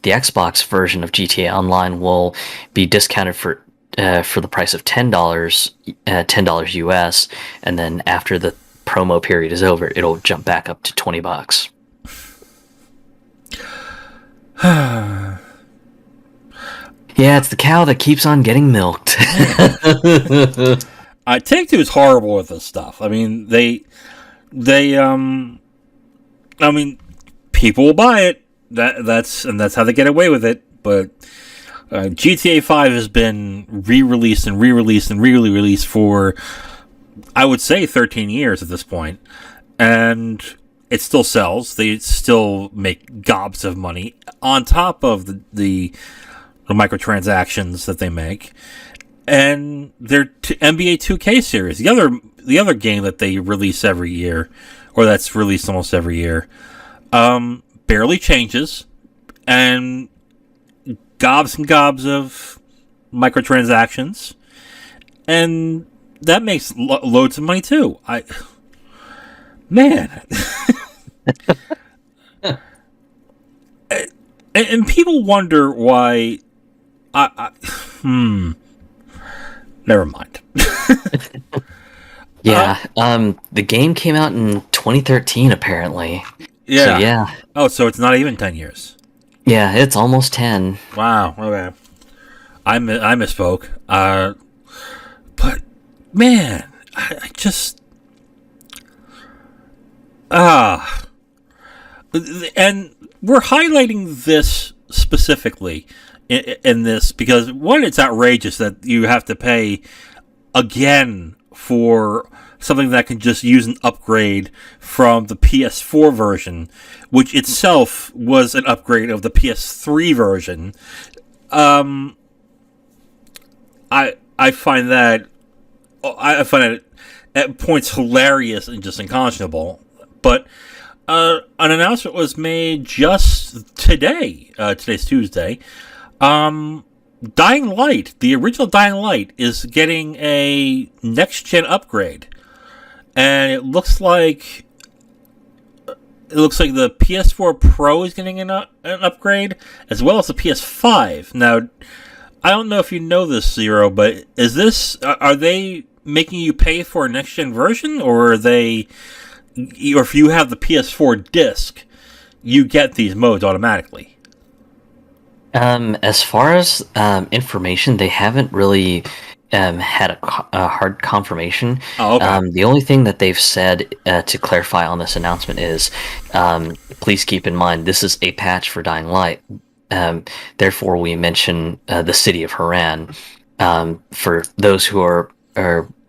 Speaker 2: the Xbox version of GTA Online will be discounted for the price of $10 US, and then after the promo period is over, it'll jump back up to $20. Yeah, it's the cow that keeps on getting milked.
Speaker 1: Take-Two is horrible with this stuff. I mean, people will buy it. That's how they get away with it. But GTA 5 has been re-released and re-released and re-released for, I would say, 13 years at this point. And it still sells. They still make gobs of money on top of the microtransactions that they make, and their NBA 2K series, the other game that they release every year, or that's released almost every year, barely changes, and gobs and gobs of microtransactions, and that makes loads of money too. Man, and people wonder why. Never mind.
Speaker 2: Yeah, the game came out in 2013 apparently.
Speaker 1: Yeah.
Speaker 2: So yeah.
Speaker 1: Oh, so it's not even 10 years.
Speaker 2: Yeah, it's almost 10.
Speaker 1: Wow. Okay. I misspoke. But man, I just and we're highlighting this specifically in this because one, it's outrageous that you have to pay again for something that can just use an upgrade from the PS4 version, which itself was an upgrade of the PS3 version. I find that at points hilarious and just unconscionable. But an announcement was made just today. Today's Tuesday. Dying Light, the original Dying Light, is getting a next-gen upgrade, and it looks like the PS4 Pro is getting an upgrade, as well as the PS5. Now, I don't know if you know this, Zero, but are they making you pay for a next-gen version, or or if you have the PS4 disc, you get these modes automatically?
Speaker 2: As far as information, they haven't really had a hard confirmation.
Speaker 1: Oh, okay.
Speaker 2: The only thing that they've said to clarify on this announcement is, please keep in mind this is a patch for Dying Light. Therefore, we mention the city of Haran. For those who are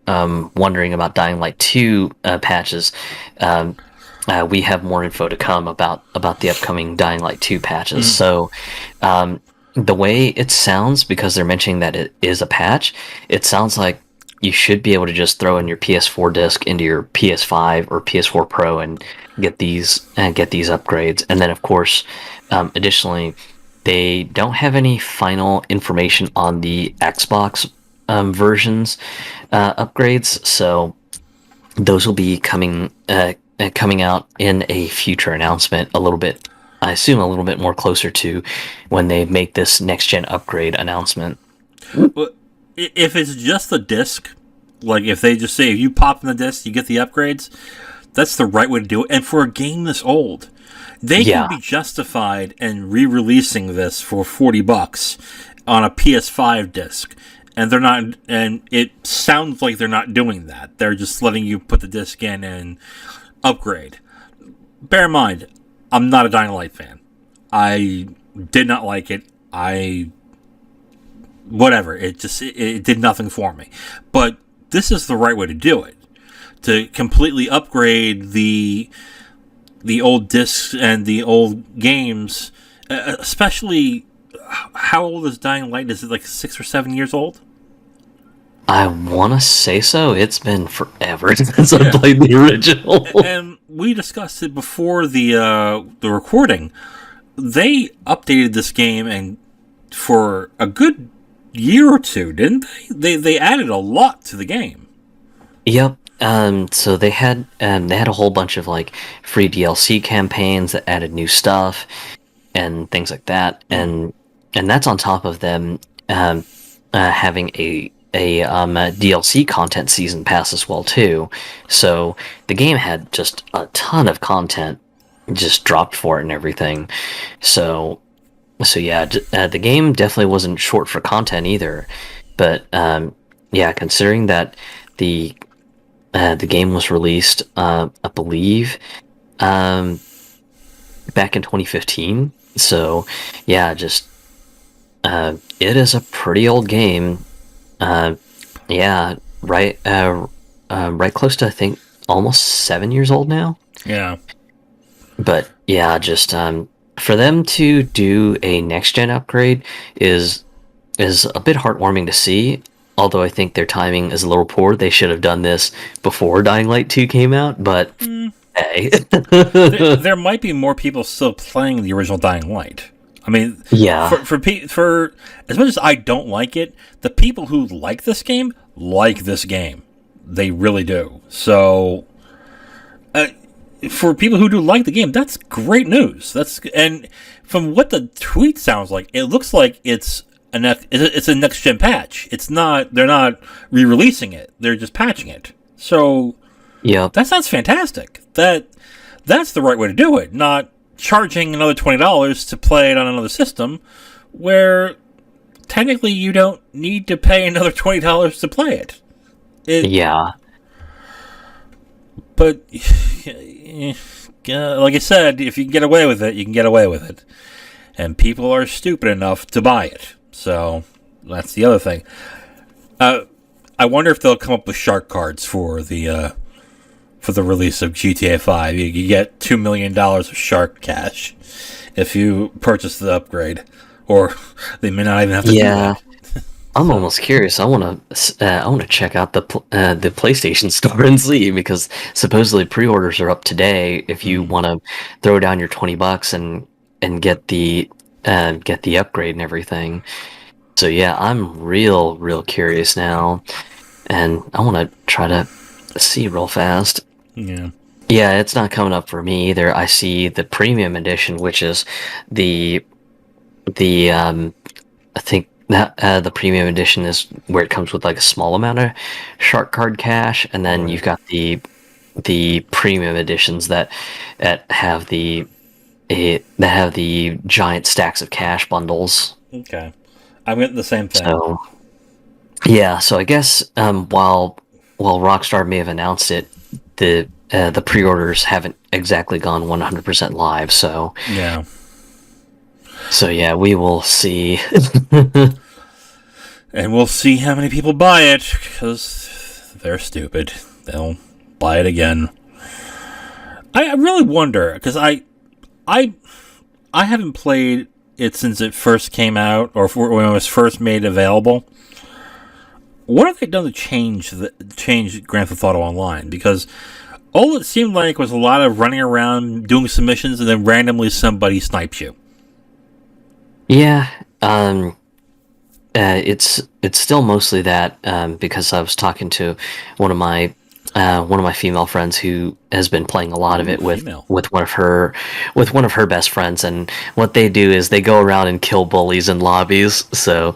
Speaker 2: wondering about Dying Light 2 patches, we have more info to come about the upcoming Dying Light 2 patches. So, the way it sounds, because they're mentioning that it is a patch, it sounds like you should be able to just throw in your PS4 disc into your PS5 or PS4 Pro and get these upgrades. And then, of course, additionally, they don't have any final information on the Xbox versions upgrades, so those will be coming out in a future announcement I assume a little bit more closer to when they make this next-gen upgrade announcement.
Speaker 1: Well, if it's just the disc, like if they just say if you pop in the disc, you get the upgrades, that's the right way to do it. And for a game this old, they can be justified in re-releasing this for $40 on a PS5 disc. And they're not, and it sounds like they're not doing that. They're just letting you put the disc in and upgrade. Bear in mind, I'm not a Dying Light fan. I did not like it. Whatever. It did nothing for me. But this is the right way to do it. To completely upgrade the old discs and the old games, especially, how old is Dying Light? Is it like 6 or 7 years old?
Speaker 2: I want to say so. It's been forever since I played the original.
Speaker 1: And we discussed it before the recording. They updated this game and for a good year or two, didn't they? They added a lot to the game.
Speaker 2: Yep. So they had a whole bunch of like free DLC campaigns that added new stuff and things like that, and that's on top of them having a DLC content season pass as well too. So the game had just a ton of content just dropped for it and everything. So yeah, the game definitely wasn't short for content either. But yeah, considering that the game was released, I believe, back in 2015. So yeah, just it is a pretty old game. Yeah, right close to, I think, almost 7 years old now.
Speaker 1: Yeah.
Speaker 2: But yeah, just for them to do a next gen upgrade is a bit heartwarming to see. Although I think their timing is a little poor. They should have done this before Dying Light 2 came out, but hey.
Speaker 1: there might be more people still playing the original Dying Light. I mean,
Speaker 2: yeah.
Speaker 1: For as much as I don't like it, the people who like this game like this game. They really do. So, for people who do like the game, that's great news. And from what the tweet sounds like, it looks like it's a next gen patch. It's not. They're not re-releasing it. They're just patching it. So,
Speaker 2: yeah,
Speaker 1: that sounds fantastic. That's the right way to do it. Not charging another $20 to play it on another system, where technically you don't need to pay another $20 to play it.
Speaker 2: Yeah.
Speaker 1: But, like I said, if you can get away with it, you can get away with it. And people are stupid enough to buy it. So, that's the other thing. I wonder if they'll come up with shark cards for the release of GTA 5. You get $2 million of shark cash if you purchase the upgrade. Or they may not even have to do that.
Speaker 2: I'm almost curious. I want to check out the PlayStation Store and see, because supposedly pre-orders are up today. If you want to throw down your $20 and get the upgrade and everything. So yeah, I'm real curious now, and I want to try to see real fast.
Speaker 1: Yeah.
Speaker 2: Yeah, it's not coming up for me either. I see the premium edition, which is the I think that the premium edition is where it comes with like a small amount of shark card cash, and then you've got the premium editions that have the giant stacks of cash bundles.
Speaker 1: Okay, I'm getting the same thing.
Speaker 2: So yeah, so I guess while Rockstar may have announced it, the pre-orders haven't exactly gone 100% live. So
Speaker 1: yeah.
Speaker 2: So yeah, we will see.
Speaker 1: And we'll see how many people buy it, because they're stupid. They'll buy it again. I really wonder, because I haven't played it since it first came out, or when it was first made available. What have they done to change Grand Theft Auto Online? Because all it seemed like was a lot of running around, doing submissions, and then randomly somebody snipes you.
Speaker 2: Yeah, it's still mostly that, because I was talking to one of my female friends who has been playing a lot of it with one of her best friends, and what they do is they go around and kill bullies in lobbies. So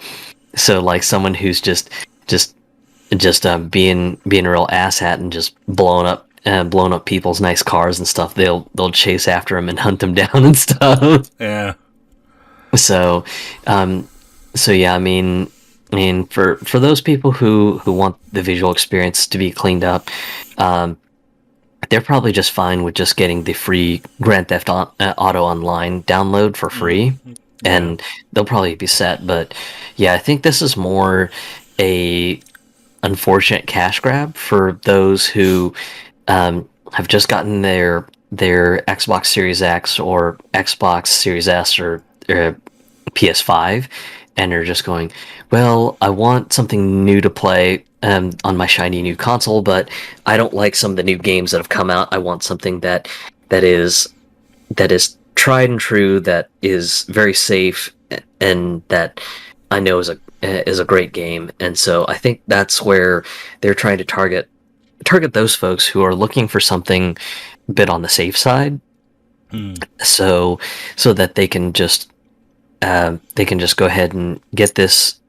Speaker 2: like someone who's just being a real asshat and just blowing up people's nice cars and stuff, they'll chase after them and hunt them down and stuff.
Speaker 1: Yeah.
Speaker 2: So yeah, I mean, for those people who want the visual experience to be cleaned up, they're probably just fine with just getting the free Grand Theft Auto Online download for free, and they'll probably be set. But yeah, I think this is more a unfortunate cash grab for those who have just gotten their Xbox Series X or Xbox Series S or PS5, and are just going, well, I want something new to play on my shiny new console, but I don't like some of the new games that have come out. I want something that is tried and true, that is very safe, and that I know is a great game. And so I think that's where they're trying to target those folks who are looking for something a bit on the safe side, so that they can just go ahead and get this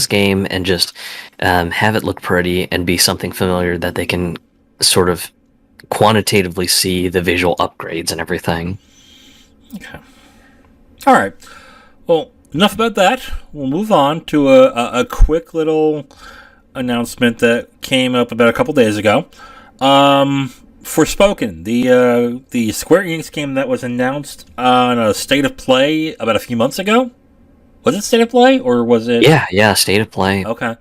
Speaker 2: game and just have it look pretty and be something familiar that they can sort of quantitatively see the visual upgrades and everything.
Speaker 1: Okay. All right. Well, enough about that. We'll move on to a quick little announcement that came up about a couple days ago. Forspoken, the Square Enix game that was announced on a State of Play about a few months ago. Was it State of Play, or was it?
Speaker 2: Yeah, State of Play.
Speaker 1: Okay.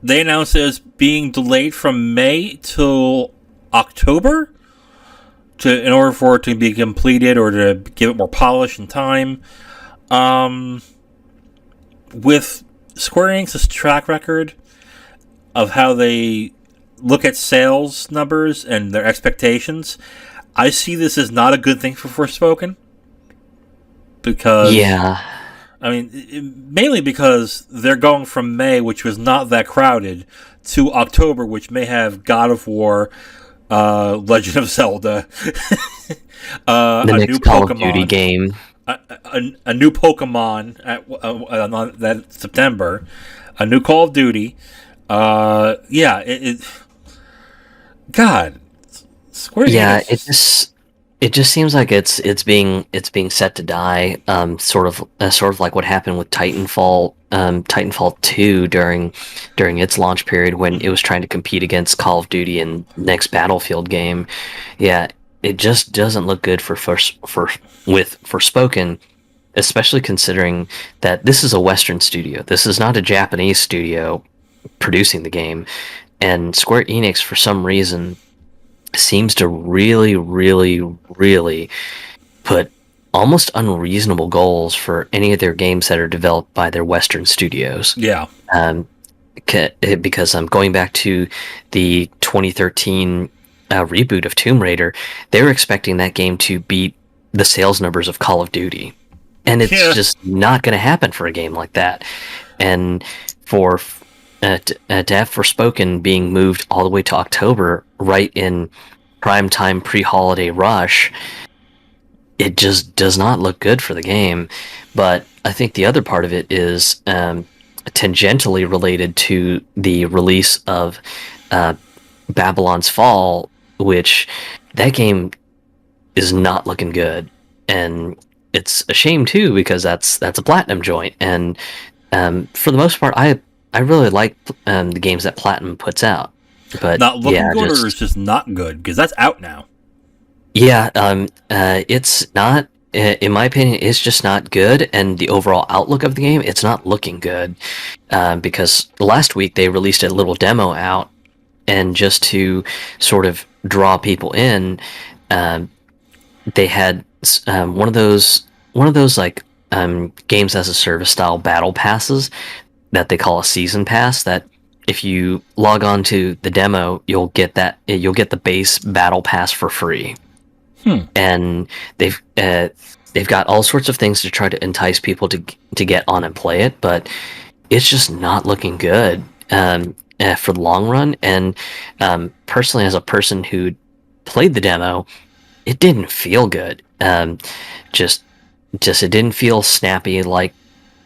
Speaker 1: They announced it as being delayed from May till October in order for it to be completed, or to give it more polish and time. With Square Enix's track record of how they look at sales numbers and their expectations, I see this as not a good thing for Forspoken. Because I mean, mainly because they're going from May, which was not that crowded, to October, which may have God of War, Legend of Zelda,
Speaker 2: The
Speaker 1: a new
Speaker 2: next Call of Duty
Speaker 1: Pokemon,
Speaker 2: game.
Speaker 1: a new Pokemon on that September, a new Call of Duty. God, Square
Speaker 2: Yeah,
Speaker 1: Enix.
Speaker 2: it just seems like it's being set to die. Sort of like what happened with Titanfall 2 during its launch period when it was trying to compete against Call of Duty and next Battlefield game. Yeah, it just doesn't look good with Forspoken, especially considering that this is a Western studio. This is not a Japanese studio producing the game, and Square Enix for some reason seems to really, really, really put almost unreasonable goals for any of their games that are developed by their Western studios.
Speaker 1: Yeah.
Speaker 2: Um, because I'm going back to the 2013 reboot of Tomb Raider, they were expecting that game to beat the sales numbers of Call of Duty, and it's
Speaker 1: Yeah.
Speaker 2: just not going to happen for a game like that. And for to have Forspoken being moved all the way to October, right in prime time pre-holiday rush, it just does not look good for the game. But I think the other part of it is tangentially related to the release of uh, Babylon's Fall, which that game is not looking good, and it's a shame too because that's a platinum joint, and for the most part, I really like the games that Platinum puts out. But
Speaker 1: Not looking
Speaker 2: yeah,
Speaker 1: good, or it's just not good because that's out now.
Speaker 2: it's not. In my opinion, it's just not good, and the overall outlook of the game, it's not looking good. Because last week they released a little demo out, and just to sort of draw people in, um, they had one of those like games as a service style battle passes that they call a season pass. That if you log on to the demo, you'll get the base battle pass for free. And they've got all sorts of things to try to entice people to get on and play it, but it's just not looking good for the long run. And personally, as a person who played the demo, it didn't feel good. Just just it didn't feel snappy like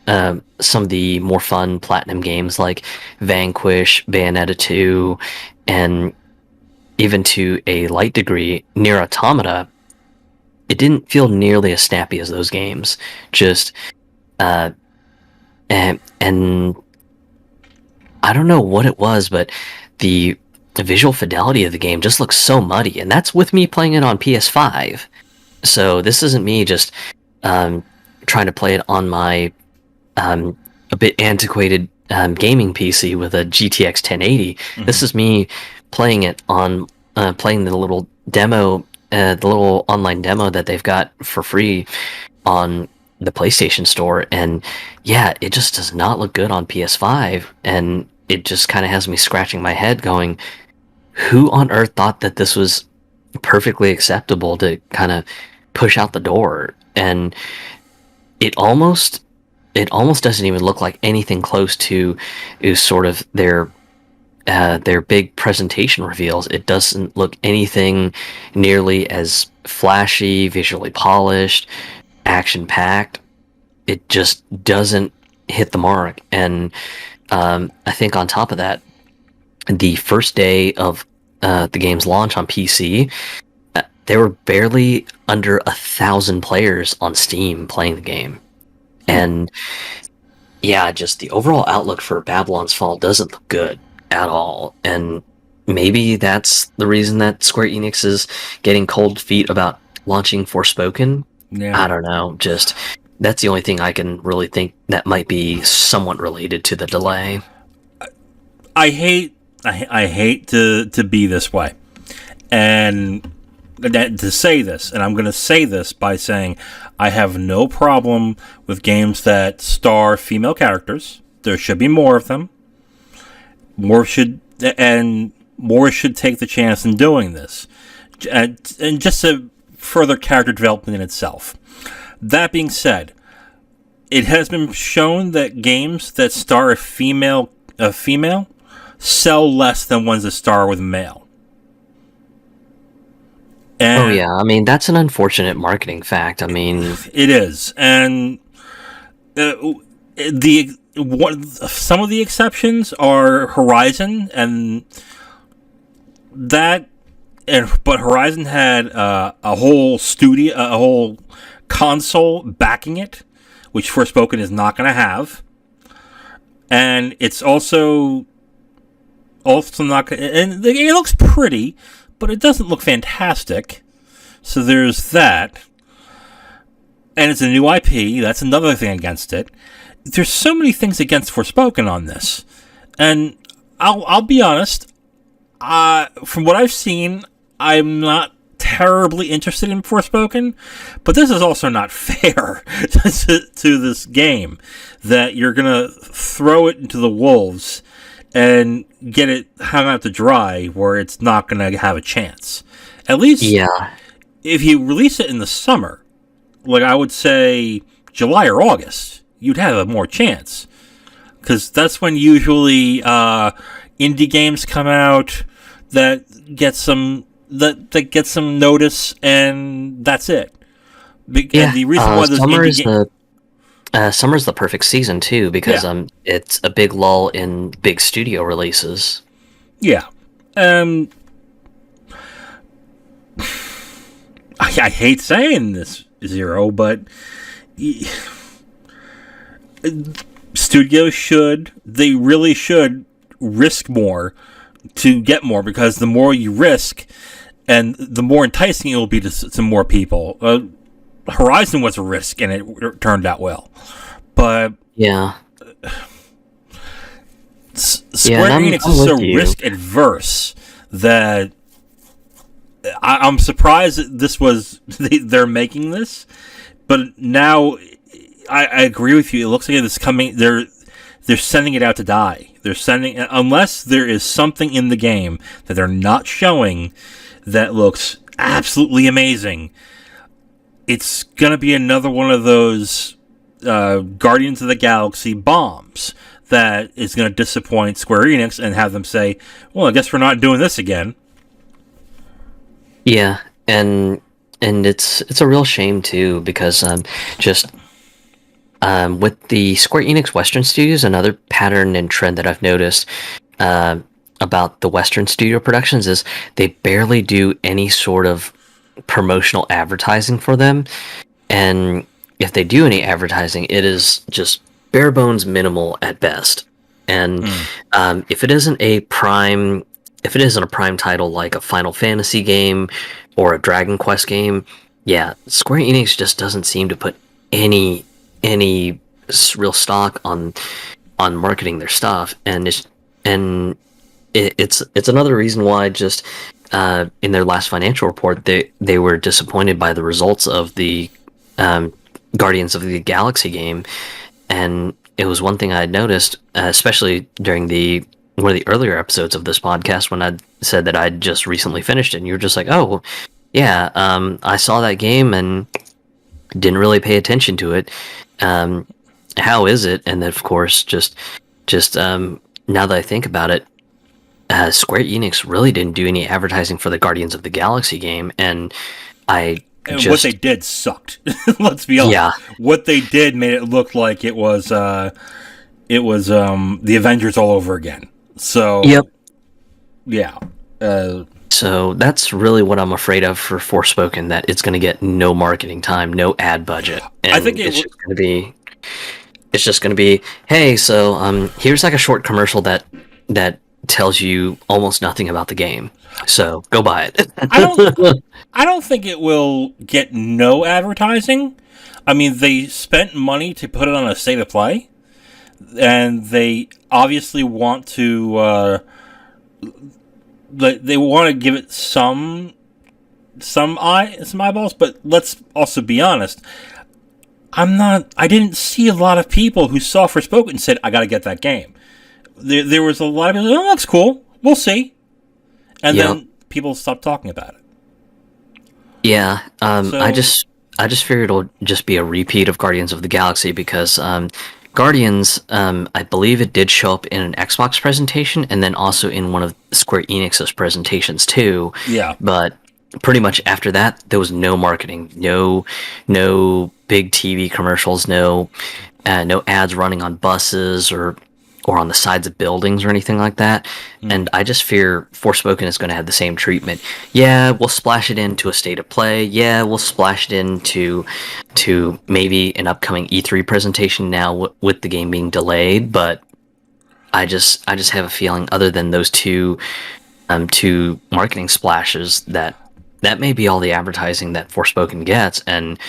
Speaker 2: some of the more fun Platinum games like Vanquish, Bayonetta 2, and even to a light degree, Nier Automata. It didn't feel nearly as snappy as those games. Just uh, and I don't know what it was, but the visual fidelity of the game just looks so muddy, and that's with me playing it on PS5. So this isn't me just trying to play it on my a bit antiquated gaming PC with a GTX 1080.
Speaker 1: Mm-hmm.
Speaker 2: This is me playing it on playing the little demo, the little online demo that they've got for free on the PlayStation Store, and yeah, it just does not look good on PS5, and it just kind of has me scratching my head, going, "Who on earth thought that this was perfectly acceptable to kind of push out the door?" And it almost doesn't even look like anything close to is sort of their big presentation reveals. It doesn't look anything nearly as flashy, visually polished, action packed. It just doesn't hit the mark. And I think on top of that, the first day of the game's launch on PC, there were barely under 1,000 players on Steam playing the game. And yeah, just the overall outlook for Babylon's Fall doesn't look good at all. And maybe that's the reason that Square Enix is getting cold feet about launching Forspoken.
Speaker 1: Yeah.
Speaker 2: I don't know. Just that's the only thing I can really think that might be somewhat related to the delay.
Speaker 1: I hate to be this way, and to say this, and I'm going to say this by saying I have no problem with games that star female characters. There should be more of them. More should take the chance in doing this, and just a further character development in itself. That being said, it has been shown that games that star a female sell less than ones that star with male.
Speaker 2: Oh
Speaker 1: And
Speaker 2: yeah, I mean that's an unfortunate marketing fact. I mean,
Speaker 1: it is, and the some of the exceptions are Horizon, and that, but Horizon had a whole console backing it, which Forspoken is not going to have, and it's also not. And it looks pretty, but it doesn't look fantastic. So there's that, and it's a new IP. That's another thing against it. There's so many things against Forspoken on this, and I'll be honest. From what I've seen, I'm not terribly interested in Forspoken, but this is also not fair to this game, that you're gonna throw it into the wolves and get it hung out to dry where it's not gonna have a chance. At least,
Speaker 2: yeah,
Speaker 1: if you release it in the summer, like I would say July or August, you'd have a more chance, because that's when usually indie games come out that get some notice, and that's it.
Speaker 2: yeah.
Speaker 1: And the reason why those
Speaker 2: Summer
Speaker 1: indie
Speaker 2: is summer's the perfect season too because it's a big lull in big studio releases.
Speaker 1: yeah, I hate saying this, Zero, but studios really should risk more to get more, because the more you risk and the more enticing it will be to more people. Horizon was a risk and it turned out well, but
Speaker 2: Yeah,
Speaker 1: Square Enix is so risk adverse that I'm surprised that this was they're making this. But now I agree with you. It looks like it's coming. They're sending it out to die. They're sending, unless there is something in the game that they're not showing that looks absolutely amazing. It's gonna be another one of those Guardians of the Galaxy bombs that is gonna disappoint Square Enix and have them say, "Well, I guess we're not doing this again."
Speaker 2: yeah, and it's a real shame too because just with the Square Enix Western Studios, another pattern and trend that I've noticed about the Western studio productions is they barely do any sort of promotional advertising for them, and if they do any advertising, it is just bare bones minimal at best. And if it isn't a prime title like a Final Fantasy game or a Dragon Quest game, yeah, Square Enix just doesn't seem to put any real stock on marketing their stuff, and it's another reason why just in their last financial report they were disappointed by the results of the Guardians of the Galaxy game, and it was one thing I had noticed, especially during one of the earlier episodes of this podcast when I said that I'd just recently finished it, and you were just like, "Oh, yeah, I saw that game and didn't really pay attention to it. How is it?" And then, of course, just now that I think about it, Square Enix really didn't do any advertising for the Guardians of the Galaxy game, and
Speaker 1: what they did sucked. Let's be honest.
Speaker 2: Yeah.
Speaker 1: What they did made it look like it was the Avengers all over again. So
Speaker 2: Yep.
Speaker 1: Yeah.
Speaker 2: So that's really what I'm afraid of for Forspoken, that it's going to get no marketing time, no ad budget. And
Speaker 1: I think
Speaker 2: it's just going to be, hey, so here's like a short commercial that tells you almost nothing about the game. So go buy it.
Speaker 1: I don't think it will get no advertising. I mean, they spent money to put it on a state of play, and they obviously want to they want to give it some eyeballs. But let's also be honest. I didn't see a lot of people who saw Forspoken and said, "I got to get that game." There was a lot of people, "Oh, that's cool. We'll see." And then people stopped talking about it.
Speaker 2: Yeah, I just figured it'll just be a repeat of Guardians of the Galaxy because Guardians, I believe it did show up in an Xbox presentation and then also in one of Square Enix's presentations too.
Speaker 1: Yeah.
Speaker 2: But pretty much after that, there was no marketing, no big TV commercials, no ads running on buses or on the sides of buildings or anything like that. And I just fear Forspoken is going to have the same treatment. Yeah, we'll splash it into a state of play. Yeah, we'll splash it into maybe an upcoming E3 presentation now with the game being delayed. But I just have a feeling, other than those two marketing splashes, that may be all the advertising that Forspoken gets, and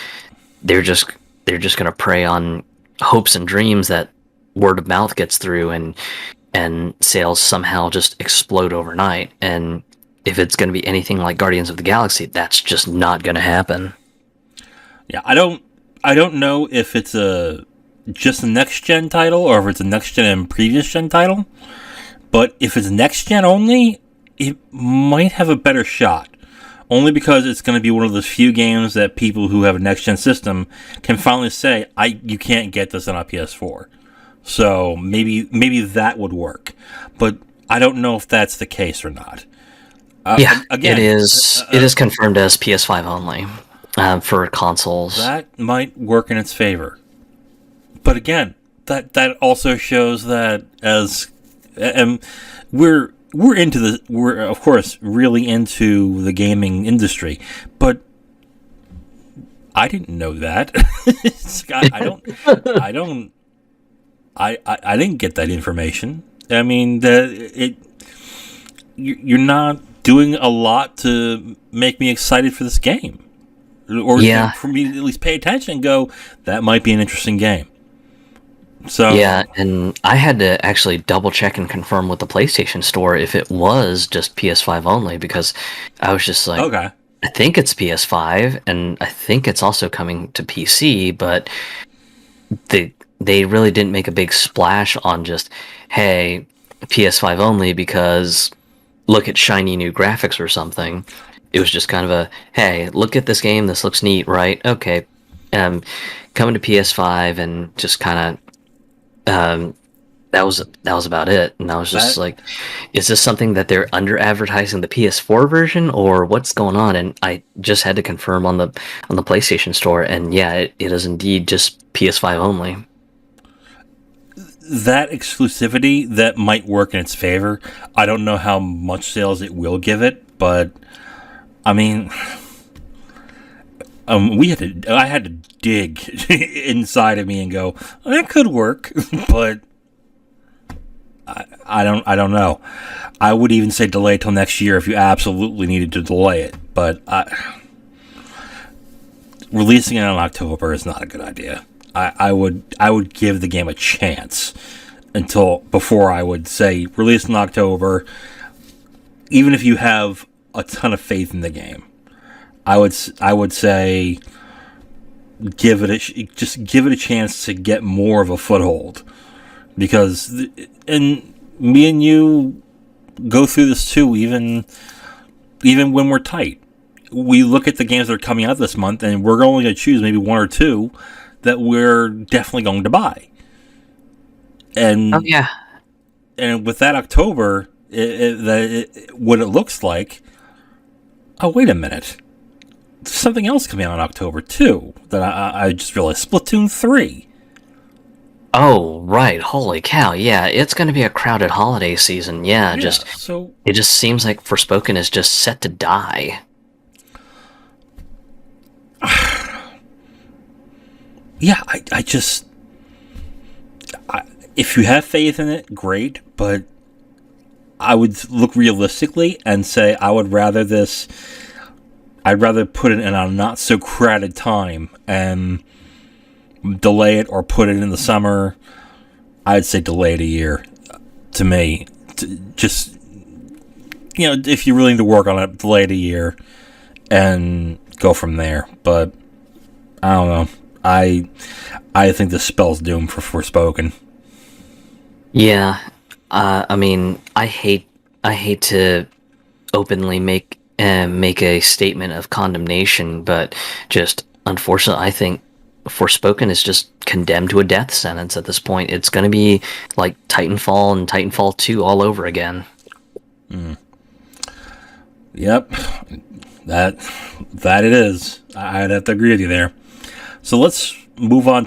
Speaker 2: they're just going to prey on hopes and dreams that word of mouth gets through and sales somehow just explode overnight. And if it's going to be anything like Guardians of the Galaxy, that's just not going to happen.
Speaker 1: Yeah, I don't know if it's just a next gen title or if it's a next gen and previous gen title. But if it's next gen only, it might have a better shot. Only because it's going to be one of those few games that people who have a next gen system can finally say, you can't get this on a PS4. So maybe that would work, but I don't know if that's the case or not.
Speaker 2: Again, it is confirmed as PS5 only for consoles.
Speaker 1: That might work in its favor, but again, that also shows that we're of course really into the gaming industry, but I didn't know that. I didn't get that information. I mean, you're not doing a lot to make me excited for this game, or for me to at least pay attention and go, that might be an interesting game. So
Speaker 2: yeah, and I had to actually double check and confirm with the PlayStation Store if it was just PS5 only, because I was just like,
Speaker 1: okay,
Speaker 2: I think it's PS5, and I think it's also coming to PC, but they really didn't make a big splash on just, hey, PS5 only because look at shiny new graphics or something. It was just kind of a, hey, look at this game, this looks neat, right? Okay, coming to PS5, and just kind of that was about it. And I was just like, is this something that they're under advertising the PS4 version, or what's going on? And I just had to confirm on the PlayStation Store, and yeah, it is indeed just PS5 only.
Speaker 1: That exclusivity, that might work in its favor. I don't know how much sales it will give it, but I mean, I had to dig inside of me and go, that could work, but I don't know. I would even say delay till next year if you absolutely needed to delay it, but releasing it in October is not a good idea. I would give the game a chance before I would say release in October, even if you have a ton of faith in the game. I would say give it a chance to get more of a foothold, because and me and you go through this too, even when we're tight. We look at the games that are coming out this month, and we're only going to choose maybe one or two that we're definitely going to buy. And and with that October, what it looks like. Oh, wait a minute. There's something else coming out in October too that I just realized. Splatoon 3.
Speaker 2: Oh, right. Holy cow. Yeah, it's going to be a crowded holiday season. Yeah, it just seems like Forspoken is just set to die.
Speaker 1: Yeah, if you have faith in it, great, but I would look realistically and say I'd rather put it in a not so crowded time and delay it, or put it in the summer. I'd say delay it a year, to me. Just, if you're willing to work on it, delay it a year and go from there. But I don't know. I think the spell's doomed for Forspoken.
Speaker 2: Yeah, I mean, I hate to openly make a statement of condemnation, but just unfortunately, I think Forspoken is just condemned to a death sentence at this point. It's going to be like Titanfall and Titanfall 2 all over again.
Speaker 1: Yep, that it is. I'd have to agree with you there. So let's move on